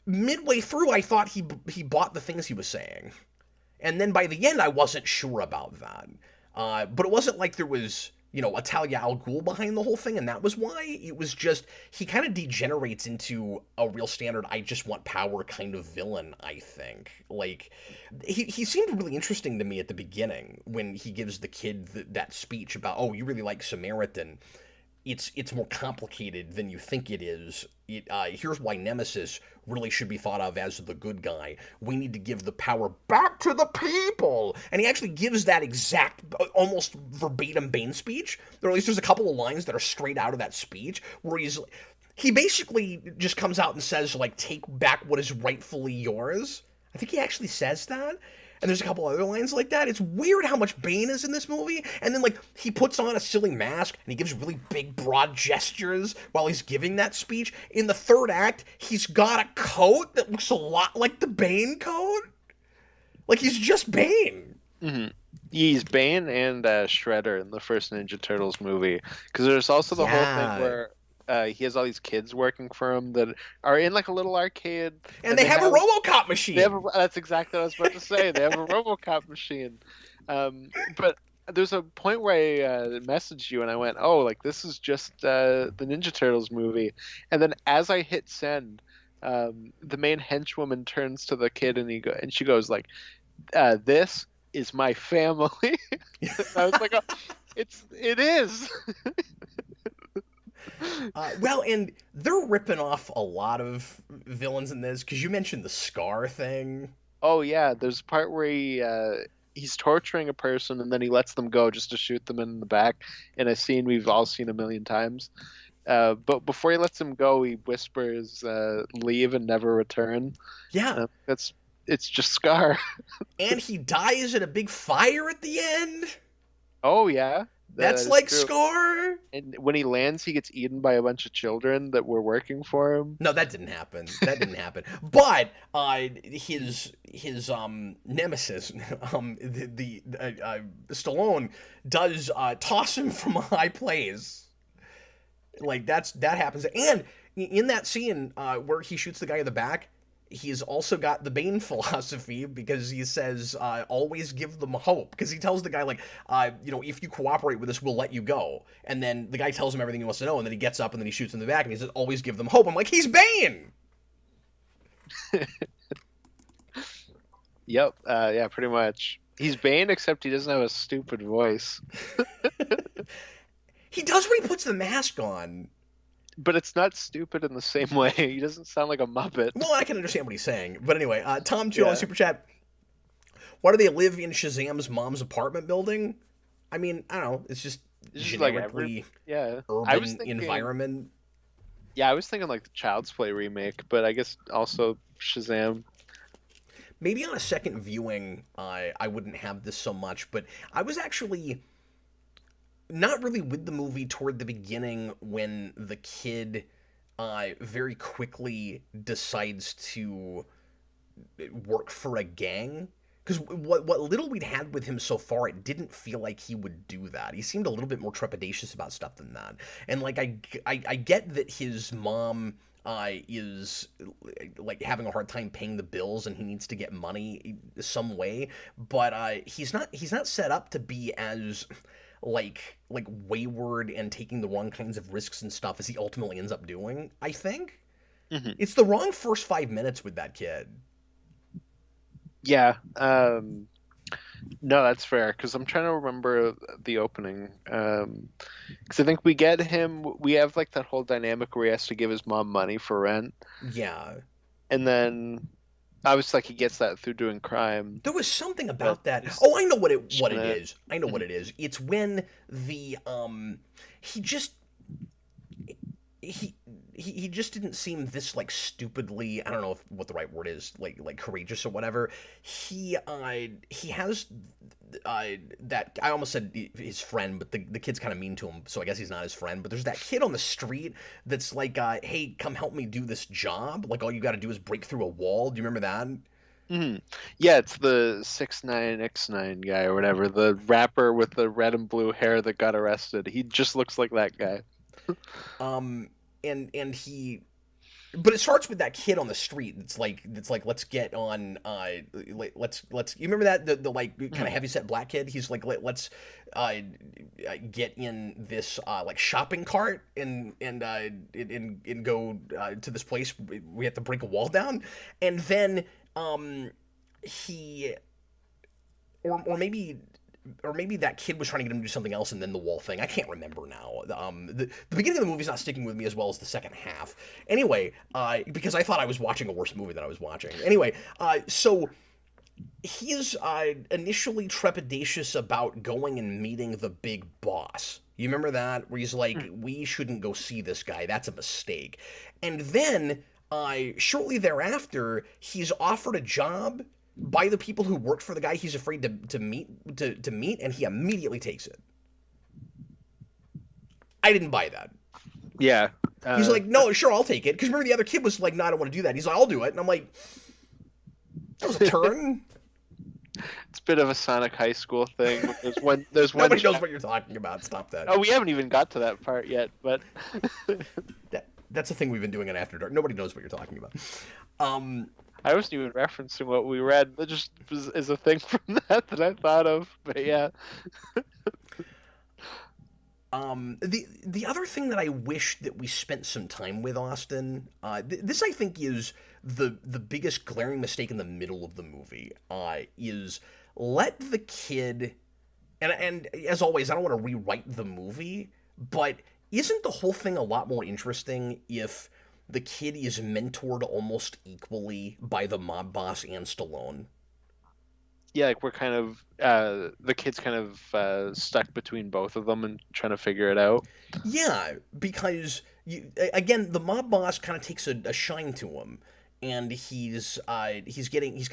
midway through I thought he bought the things he was saying. And then by the end, I wasn't sure about that. But it wasn't like there was, a Talia al Ghul behind the whole thing, and that was why. It was just, he kind of degenerates into a real standard, I just want power kind of villain, I think. Like, he seemed really interesting to me at the beginning when he gives the kid that speech about, oh, you really like Samaritan. It's more complicated than you think it is. Here's why Nemesis really should be thought of as the good guy. We need to give the power back to the people. And he actually gives that exact, almost verbatim Bane speech. Or at least there's a couple of lines that are straight out of that speech where he basically just comes out and says, like, take back what is rightfully yours. I think he actually says that. And there's a couple other lines like that. It's weird how much Bane is in this movie. And then, like, he puts on a silly mask and he gives really big, broad gestures while he's giving that speech. In the third act, he's got a coat that looks a lot like the Bane coat. Like, he's just Bane. Mm-hmm. He's Bane and Shredder in the first Ninja Turtles movie. Because there's also the whole thing where he has all these kids working for him that are in like a little arcade, and they have a RoboCop machine. That's exactly what I was about to say. They have a RoboCop machine. But there's a point where I messaged you and I went, "Oh, like this is just the Ninja Turtles movie." And then as I hit send, the main henchwoman turns to the kid and she goes like, "This is my family." I was like, oh, it is. Well, and they're ripping off a lot of villains in this, because you mentioned the Scar thing. Oh yeah, there's a part where he's torturing a person and then he lets them go just to shoot them in the back in a scene we've all seen a million times. But before he lets them go, he whispers, "Leave and never return." Yeah, it's just Scar. And he dies in a big fire at the end. Oh yeah. That's like true. Scar. And when he lands, he gets eaten by a bunch of children that were working for him. No, that didn't happen. But his nemesis, the Stallone, does toss him from a high place. Like that happens, and In that scene where he shoots the guy in the back, he's also got the Bane philosophy because he says, always give them hope. Because he tells the guy, like, if you cooperate with us, we'll let you go. And then the guy tells him everything he wants to know, and then he gets up and then he shoots in the back and he says, always give them hope. I'm like, he's Bane! Yep. Yeah, pretty much. He's Bane, except he doesn't have a stupid voice. He does when he puts the mask on. But it's not stupid in the same way. He doesn't sound like a Muppet. Well, I can understand what he's saying. But anyway, Tom Chu Yeah. on Super Chat. Why do they live in Shazam's mom's apartment building? I mean, I don't know. It's just It's just like generically yeah. urban environment. Yeah, I was thinking like the Child's Play remake, but I guess also Shazam. Maybe on a second viewing, I wouldn't have this so much, but I was actually not really with the movie toward the beginning when the kid very quickly decides to work for a gang. Because what little we'd had with him so far, it didn't feel like he would do that. He seemed a little bit more trepidatious about stuff than that. And like I get that his mom is like having a hard time paying the bills and he needs to get money some way, but he's not set up to be as like wayward and taking the wrong kinds of risks and stuff as he ultimately ends up doing. I think it's the wrong first 5 minutes with that kid. Yeah. No, that's fair because I'm trying to remember the opening. Because I think we get him. We have like that whole dynamic where he has to give his mom money for rent. Yeah. And then I was like, he gets that through doing crime. There was something about that. Oh, I know what it is. I know what it is. It's when the he just he just didn't seem this like stupidly, I don't know what the right word is, like courageous or whatever. He has that, I almost said his friend, but the kid's kind of mean to him, so I guess he's not his friend. But there's that kid on the street that's like, hey, come help me do this job. Like all you got to do is break through a wall. Do you remember that? Yeah, it's the 6ix9ine guy or whatever, the rapper with the red and blue hair that got arrested. He just looks like that guy. And he, but it starts with that kid on the street. It's like let's get on. Let's you remember that the like kind of heavyset black kid. He's like let's get in this like shopping cart and go to this place. We have to break a wall down, and then he or maybe that kid was trying to get him to do something else and then the wall thing. I can't remember now. The beginning of the movie's not sticking with me as well as the second half. Anyway, because I thought I was watching a worse movie than I was watching. Anyway, so he is initially trepidatious about going and meeting the big boss. You remember that? Where he's like, we shouldn't go see this guy. That's a mistake. And then, shortly thereafter, he's offered a job by the people who work for the guy he's afraid to meet, and he immediately takes it. I didn't buy that. Yeah. He's like, no, sure, I'll take it. Because remember, the other kid was like, no, I don't want to do that. He's like, I'll do it. And I'm like, that was a turn. It's a bit of a Sonic High School thing. There's one. Nobody knows what you're talking about. Stop that. Oh, we haven't even got to that part yet, but that's the thing we've been doing in After Dark. Nobody knows what you're talking about. I wasn't even referencing what we read. That just is a thing from that I thought of. But yeah. The other thing that I wish that we spent some time with, Austin, this I think is the biggest glaring mistake in the middle of the movie, is let the kid, and as always, I don't want to rewrite the movie, but isn't the whole thing a lot more interesting if the kid is mentored almost equally by the mob boss and Stallone? Yeah, like we're kind of the kid's kind of stuck between both of them and trying to figure it out. Yeah, because again, the mob boss kind of takes a shine to him, and he's kind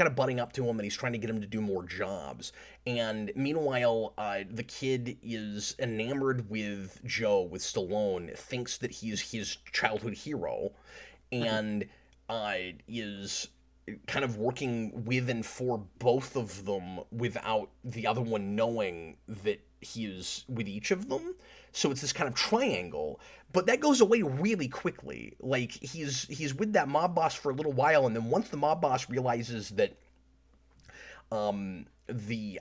of butting up to him, and he's trying to get him to do more jobs. And meanwhile, the kid is enamored with with Stallone, thinks that he's his childhood hero, and is kind of working with and for both of them without the other one knowing that he is with each of them. So it's this kind of triangle, but that goes away really quickly. Like he's with that mob boss for a little while, and then once the mob boss realizes that the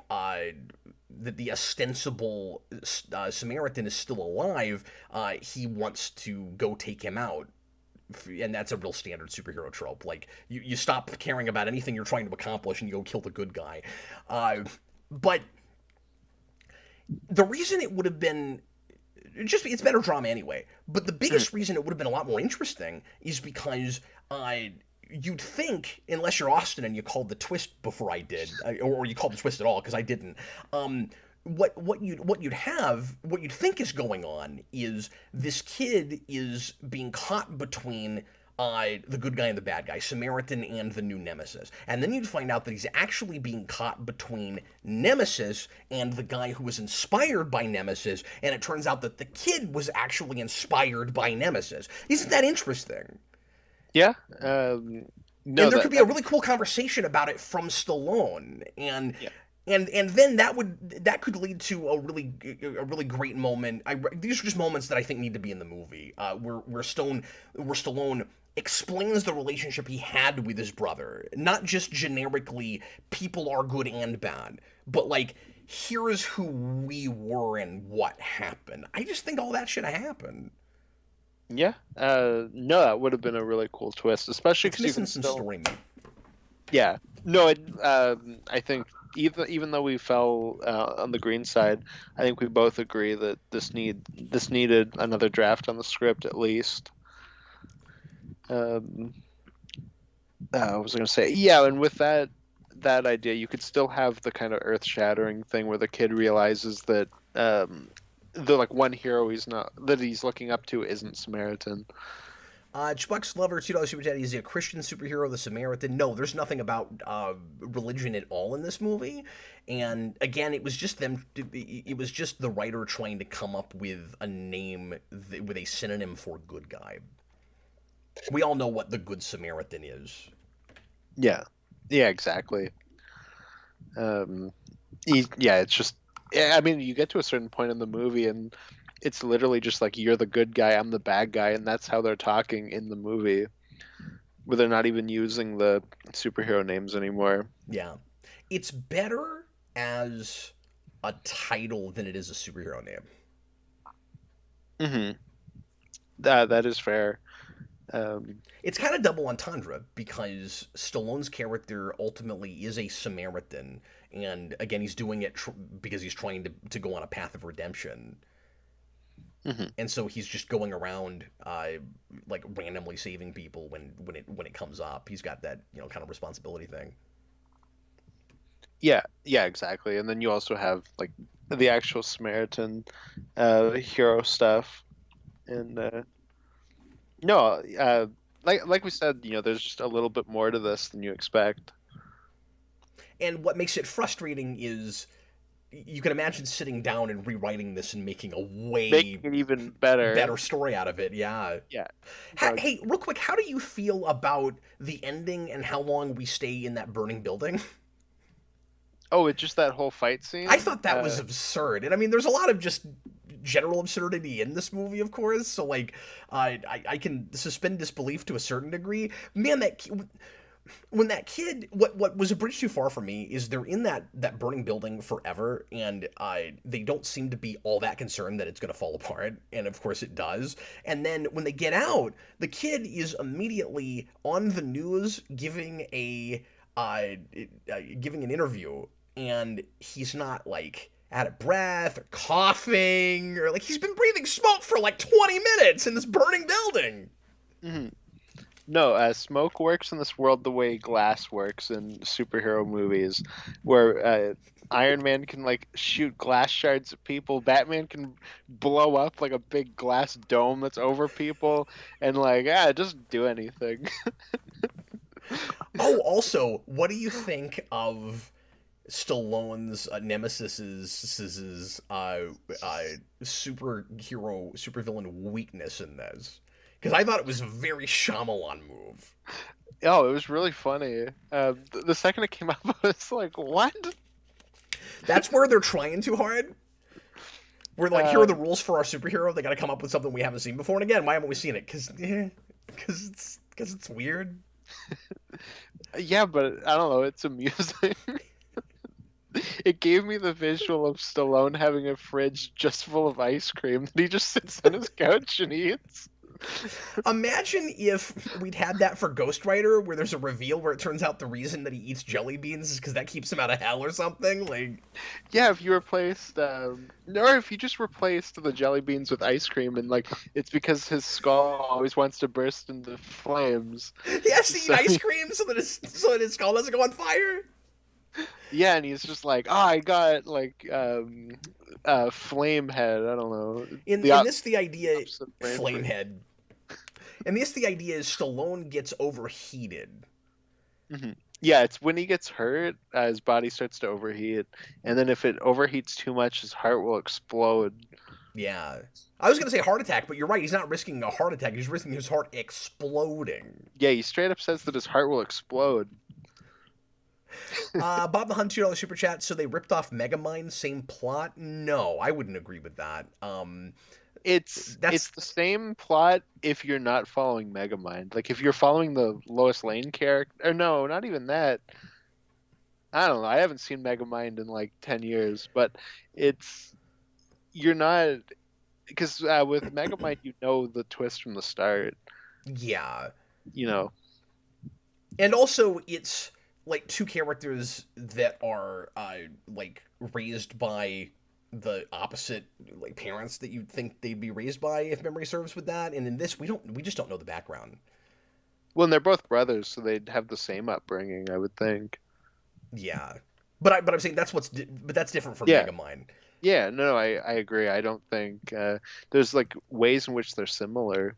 that the ostensible Samaritan is still alive, he wants to go take him out. And that's a real standard superhero trope. Like you stop caring about anything you're trying to accomplish and you go kill the good guy. But the reason it would have been just it's better drama anyway. But the biggest reason it would have been a lot more interesting is because you'd think, unless you're Austin and you called the twist before I did, or you called the twist at all because I didn't. What you'd think is going on is this kid is being caught between the good guy and the bad guy, Samaritan and the new Nemesis. And then you'd find out that he's actually being caught between Nemesis and the guy who was inspired by Nemesis, and it turns out that the kid was actually inspired by Nemesis. Isn't that interesting? Yeah. And No, there could be a really cool conversation about it from Stallone, and then that could lead to a really great moment. These are just moments that I think need to be in the movie, where Stallone explains the relationship he had with his brother, not just generically people are good and bad, but like here's who we were and what happened. I just think all that should have happened. Yeah. No, that would have been a really cool twist, especially It's because missing some story. Yeah. No, I think even though we fell on the green side, I think we both agree that this needed another draft on the script at least. I was going to say, yeah, and with that idea, you could still have the kind of earth-shattering thing where the kid realizes that the like one hero he's looking up to isn't Samaritan. Chuck's Lover, $2 Super Chat. Is he a Christian superhero, the Samaritan? No, there's nothing about religion at all in this movie. And again, it was just them. It was just the writer trying to come up with a name with a synonym for good guy. We all know what the Good Samaritan is. Yeah, yeah, exactly. It's just. I mean, you get to a certain point in the movie, and it's literally just like you're the good guy, I'm the bad guy, and that's how they're talking in the movie, where they're not even using the superhero names anymore. Yeah, it's better as a title than it is a superhero name. Mm-hmm. That is fair. It's kind of double entendre because Stallone's character ultimately is a Samaritan, and again, he's doing it because he's trying to go on a path of redemption. Mm-hmm. And so he's just going around like randomly saving people when it comes up. He's got that kind of responsibility thing. Yeah, exactly. And then you also have like the actual Samaritan hero stuff, and like we said, there's just a little bit more to this than you expect. And what makes it frustrating is you can imagine sitting down and rewriting this and making Making it even better story out of it. Yeah. Yeah. Hey, real quick, how do you feel about the ending and how long we stay in that burning building? Oh, it's just that whole fight scene? I thought that was absurd. And I mean, there's a lot of just general absurdity in this movie, of course. So, like, I can suspend disbelief to a certain degree. Man, when that kid, what was a bridge too far for me is they're in that burning building forever, and they don't seem to be all that concerned that it's going to fall apart, and of course it does. And then when they get out, the kid is immediately on the news giving an interview, and he's not like out of breath or coughing or like he's been breathing smoke for like 20 minutes in this burning building. Mm-hmm. No, smoke works in this world the way glass works in superhero movies, where Iron Man can like shoot glass shards at people, Batman can blow up like a big glass dome that's over people, and like just do anything. Oh, also, what do you think of Stallone's Nemesis's supervillain weakness in this? Because I thought it was a very Shyamalan move. Oh, it was really funny. The second it came out, I was like, "What?" That's where they're trying too hard. We're like, here are the Um, rules for our superhero. They got to come up with something we haven't seen before. And again, why haven't we seen it? Because it's weird. yeah, but I don't know. It's amusing. It gave me the visual of Stallone having a fridge just full of ice cream that he just sits on his couch and eats. Imagine if we'd had that for Ghost Rider, where there's a reveal where it turns out the reason that he eats jelly beans is because that keeps him out of hell or something. Like, Yeah, if you replaced, or if you just replaced the jelly beans with ice cream, and like it's because his skull always wants to burst into flames. he has to eat So ice cream so that his skull doesn't go on fire. yeah, and he's just like, oh, I got like flame head. I don't know In this, the idea opposite of brain freeze. Flamehead. And this, the idea is Stallone gets overheated. Hmm. Yeah, it's when he gets hurt, his body starts to overheat, and then if it overheats too much, his heart will explode. Yeah. I was going to say heart attack, but you're right. He's not risking a heart attack. He's risking his heart exploding. Yeah, he straight up says that his heart will explode. Bob the Hunt $2 super chat. So they ripped off Megamind, same plot? No, I wouldn't agree with that. It's That's the same plot if you're not following Megamind. Like if you're following the Lois Lane character, or no, not even that. I don't know. I haven't seen Megamind in like 10 years, but it's you're not because with Megamind you know the twist from the start. yeah. You know. And also, it's like two characters that are like raised by the opposite like parents that you'd think they'd be raised by if memory serves with that. And in this, we just don't know the background. Well, and they're both brothers, so they'd have the same upbringing, I would think. Yeah. But I'm saying but that's different from Yeah. Megamind. Yeah, no, I agree. I don't think there's like ways in which they're similar,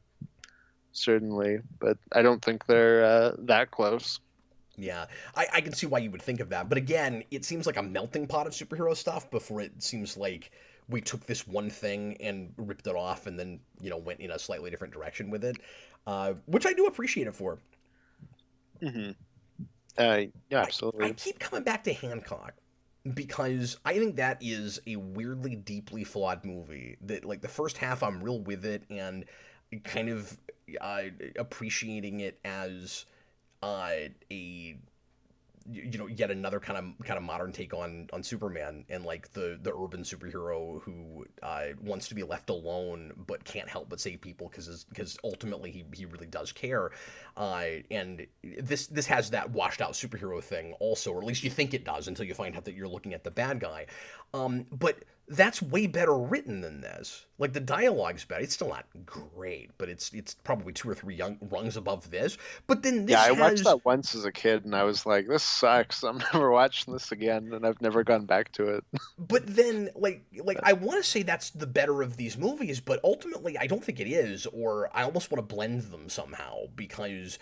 certainly, but I don't think they're that close. Yeah, I can see why you would think of that. But again, it seems like a melting pot of superhero stuff before it seems like we took this one thing and ripped it off and then, went in a slightly different direction with it, which I do appreciate it for. Hmm. Yeah, I absolutely. keep coming back to Hancock because I think that is a weirdly deeply flawed movie that, like, the first half I'm real with it and kind of appreciating it as a yet another kind of modern take on Superman and like the urban superhero who wants to be left alone but can't help but save people because ultimately he really does care, and this has that washed out superhero thing also, or at least you think it does until you find out that you're looking at the bad guy, but that's way better written than this. Like the dialogue's better. It's still not great, but it's probably two or three rungs above this. But then Yeah, this I watched has that once as a kid, and I was like, "This sucks. I'm never watching this again," and I've never gone back to it. but then like I want to say that's the better of these movies, but ultimately I don't think it is, or I almost want to blend them somehow because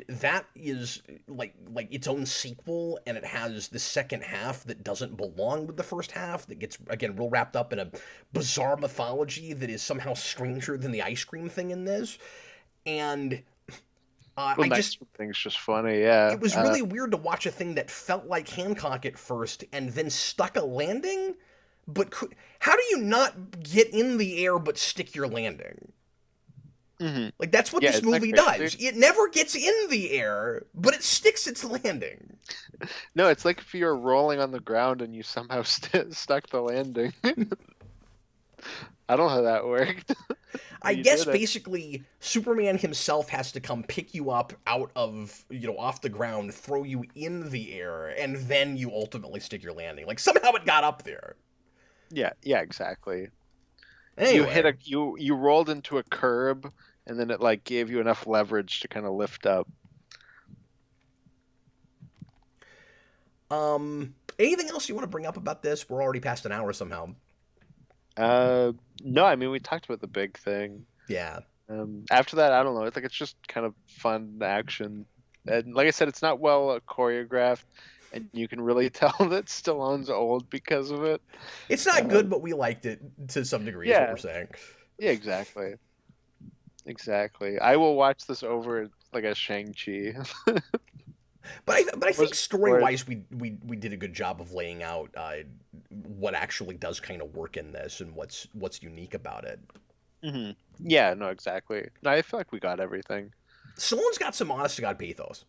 that is like its own sequel, and it has the second half that doesn't belong with the first half that gets again real wrapped up in a bizarre mythology that is somehow stranger than the ice cream thing in this, and Well, I just next thing's just funny. Yeah. it was really weird to watch a thing that felt like Hancock at first and then stuck a landing. But how do you not get in the air but stick your landing? Hmm. Like that's what Yeah, this it's not movie crazy. does. It never gets in the air, but it sticks its landing. No, it's like if you're rolling on the ground and you somehow stuck the landing. I don't know how that worked, but I you guess did it. basically Superman himself has to come pick you up out of, off the ground, throw you in the air, and then you ultimately stick your landing. Like somehow it got up there. Yeah, yeah, exactly. You hit Anyway, you rolled into a curb, and then it like gave you enough leverage to kind of lift up. anything else you want to bring up about this? We're already past an hour somehow. Uh, no, I mean we talked about the big thing. Yeah. After that, I don't know. It's like it's just kind of fun action, and like I said, it's not well choreographed, and you can really tell that Stallone's old because of it. It's not Um, good, but we liked it to some degree, is what we're yeah, saying. yeah, exactly, exactly. I will watch this over like a Shang-Chi. But I think Was story or wise we did a good job of laying out what actually does kind of work in this and what's unique about it. hmm Yeah, no, exactly. No, I feel like we got everything. Stallone's got some honest to god pathos.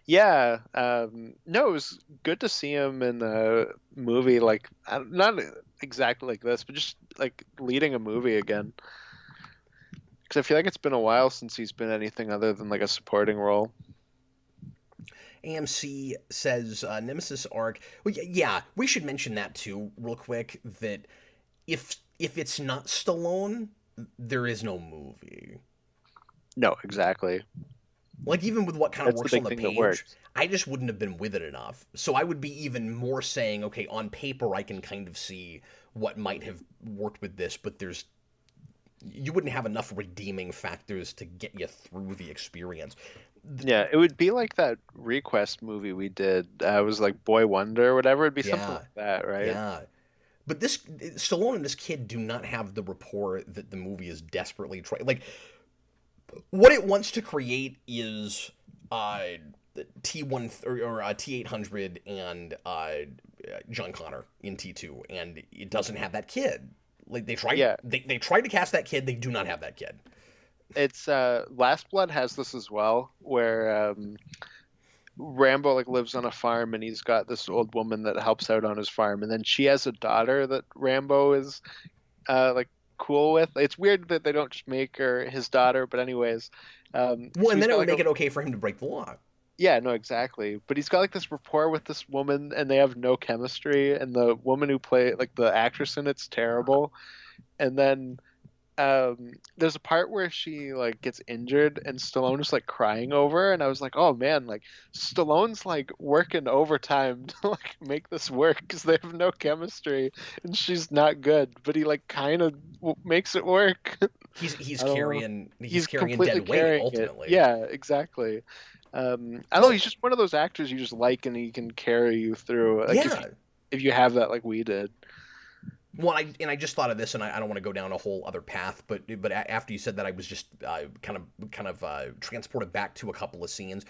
Yeah, no, it was good to see him in a movie like not exactly like this, but just like leading a movie again. Because I feel like it's been a while since he's been anything other than like a supporting role. AMC says Nemesis arc. Well, yeah, we should mention that too, real quick. That if it's not Stallone, there is no movie. No, exactly. Like even with what kind of That's the works on big the thing that page, works. I just wouldn't have been with it enough. So I would be even more saying, okay, on paper I can kind of see what might have worked with this, but you wouldn't have enough redeeming factors to get you through the experience. Yeah, it would be like that Request movie we did. It was like Boy Wonder or whatever. It'd be something Yeah, like that, right? yeah. But this Stallone and this kid do not have the rapport that the movie is desperately trying. Like what it wants to create is uh, T1 or T800 and John Connor in T2, and it doesn't have that kid. Like Yeah, they tried to cast that kid. They do not have that kid. it's Last Blood has this as well, where Rambo like lives on a farm and he's got this old woman that helps out on his farm, and then she has a daughter that Rambo is like cool with. It's weird that they don't just make her his daughter, but anyways, Well, so and he's then it got would like a make it okay for him to break the law. yeah, no, exactly. But he's got like this rapport with this woman, and they have no chemistry. And the woman who play like the actress in it's terrible. And then there's a part where she like gets injured and Stallone is like crying over her, and I was like, oh man, like Stallone's like working overtime to like make this work because they have no chemistry and she's not good, but he like kind of makes it work. He's I don't know. carrying He's completely dead weight carrying it. ultimately. Yeah, exactly. I don't know. Well, He's just one of those actors you just like, and he can carry you through. Like yeah. if you have that, like we did. Well, I just thought of this, and I don't want to go down a whole other path, but after you said that, I was just kind of transported back to a couple of scenes.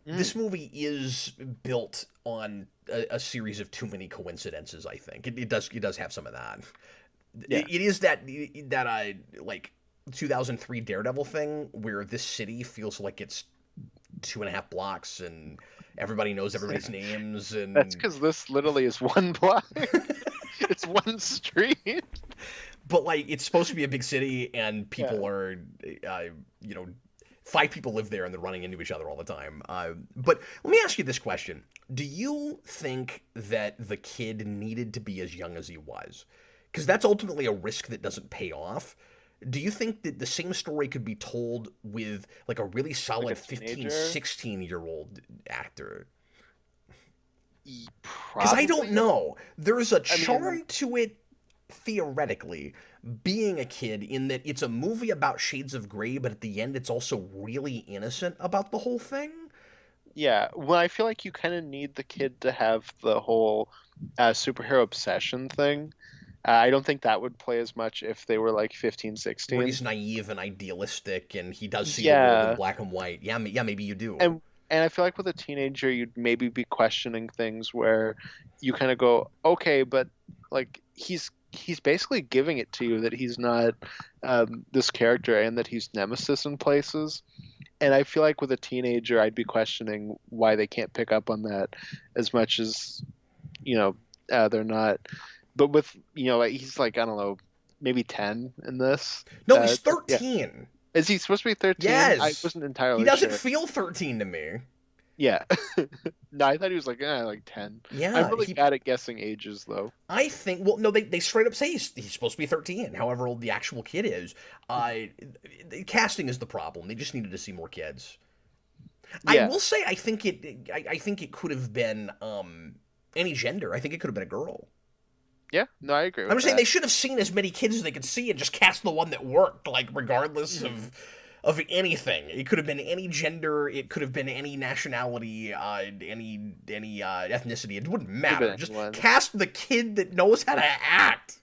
Mm, This movie is built on a series of too many coincidences. I think it does have some of that. yeah. It is that like 2003 Daredevil thing where this city feels like it's 2.5 blocks and everybody knows everybody's names That's and because this literally is one block. It's one street. but like it's supposed to be a big city and Yeah. people are uh, you know 5 people live there and they're running into each other all the time. But let me ask you this question: do you think that the kid needed to be as young as he was? Because that's ultimately a risk that doesn't pay off. Do you think that the same story could be told with like a really Like a solid 15, teenager. 16-year-old actor? Because I don't Probably. know. There's a I mean, charm to it, theoretically, being a kid, in that it's a movie about shades of gray, but at the end, it's also really innocent about the whole thing. yeah. Well, I feel like you kind of need the kid to have the whole superhero obsession thing. I don't think that would play as much if they were like 15, Where 16. he's naive and idealistic, and he does see the world in Yeah. black and white. Yeah, yeah, maybe you do. And I feel like with a teenager, you'd maybe be questioning things where you kind of go, okay, but like he's basically giving it to you that he's not this character and that he's Nemesis in places. And I feel like with a teenager, I'd be questioning why they can't pick up on that as much as you know they're not. But with like he's like I don't know, maybe 10 in this. No, he's Yeah, 13. is he supposed to be 13? I Yes. wasn't He entirely doesn't sure. feel 13 to me. Yeah. No, I thought he was like 10. I'm Yeah, really bad at guessing ages though. I think. Well, no, they straight up say he's supposed to be 13. However old the actual kid is, the casting is the problem. They just needed to see more kids. I Yeah. will say, I think it could have been any gender. I think it could have been a girl. Yeah, no, I agree I'm with just saying they that. should have seen as many kids as they could see and just cast the one that worked, like regardless Hmm. of anything. It could have been any gender. It could have been any nationality, any ethnicity. It wouldn't Could have matter. been Just anyone. cast the kid that knows how to act.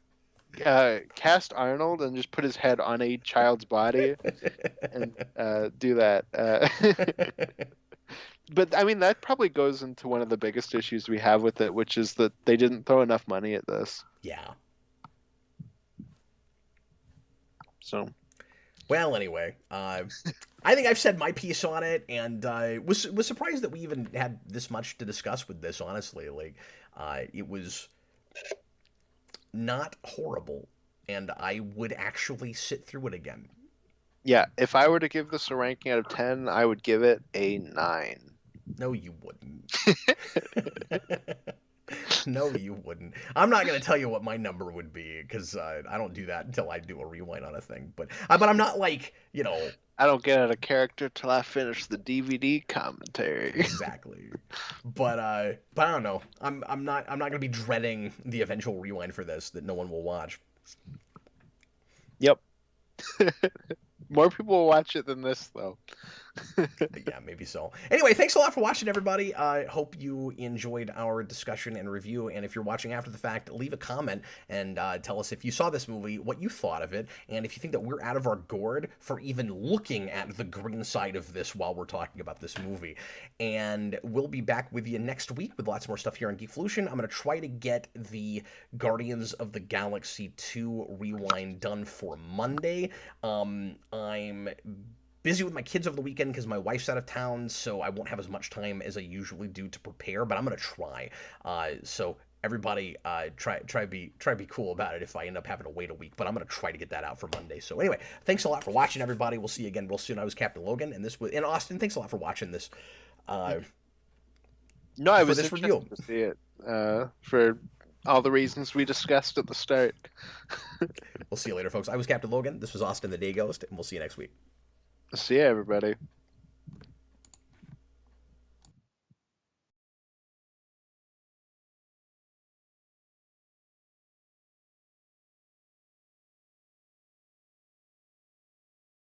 cast Arnold and just put his head on a child's body and do that. But I mean, that probably goes into one of the biggest issues we have with it, which is that they didn't throw enough money at this. Yeah. So, well, anyway, I think I've said my piece on it, and was surprised that we even had this much to discuss with this. Honestly, like, it was not horrible, and I would actually sit through it again. yeah, if I were to give this a ranking out of 10, I would give it a 9. No, you wouldn't. No, you wouldn't. I'm not gonna tell you what my number would be because I don't do that until I do a rewind on a thing. But I'm not like I don't get out of character till I finish the DVD commentary. exactly. But I don't know. I'm not gonna be dreading the eventual rewind for this that no one will watch. Yep. More people will watch it than this, though. Yeah, maybe so. Anyway, thanks a lot for watching, everybody. I hope you enjoyed our discussion and review. And if you're watching after the fact, leave a comment and tell us if you saw this movie, what you thought of it, and if you think that we're out of our gourd for even looking at the green side of this while we're talking about this movie. And we'll be back with you next week with lots more stuff here on Geekvolution. I'm going to try to get the Guardians of the Galaxy 2 rewind done for Monday. I'm busy with my kids over the weekend because my wife's out of town, so I won't have as much time as I usually do to prepare. But I'm gonna try. So everybody, try to be cool about it if I end up having to wait a week. But I'm gonna try to get that out for Monday. So anyway, thanks a lot for watching, everybody. We'll see you again real soon. I was Captain Logan, and this was in Austin. Thanks a lot for watching this. No, I was this interested review. to see it for all the reasons we discussed at the start. We'll see you later, folks. I was Captain Logan. This was Austin the Day Ghost, and we'll see you next week. See ya, everybody.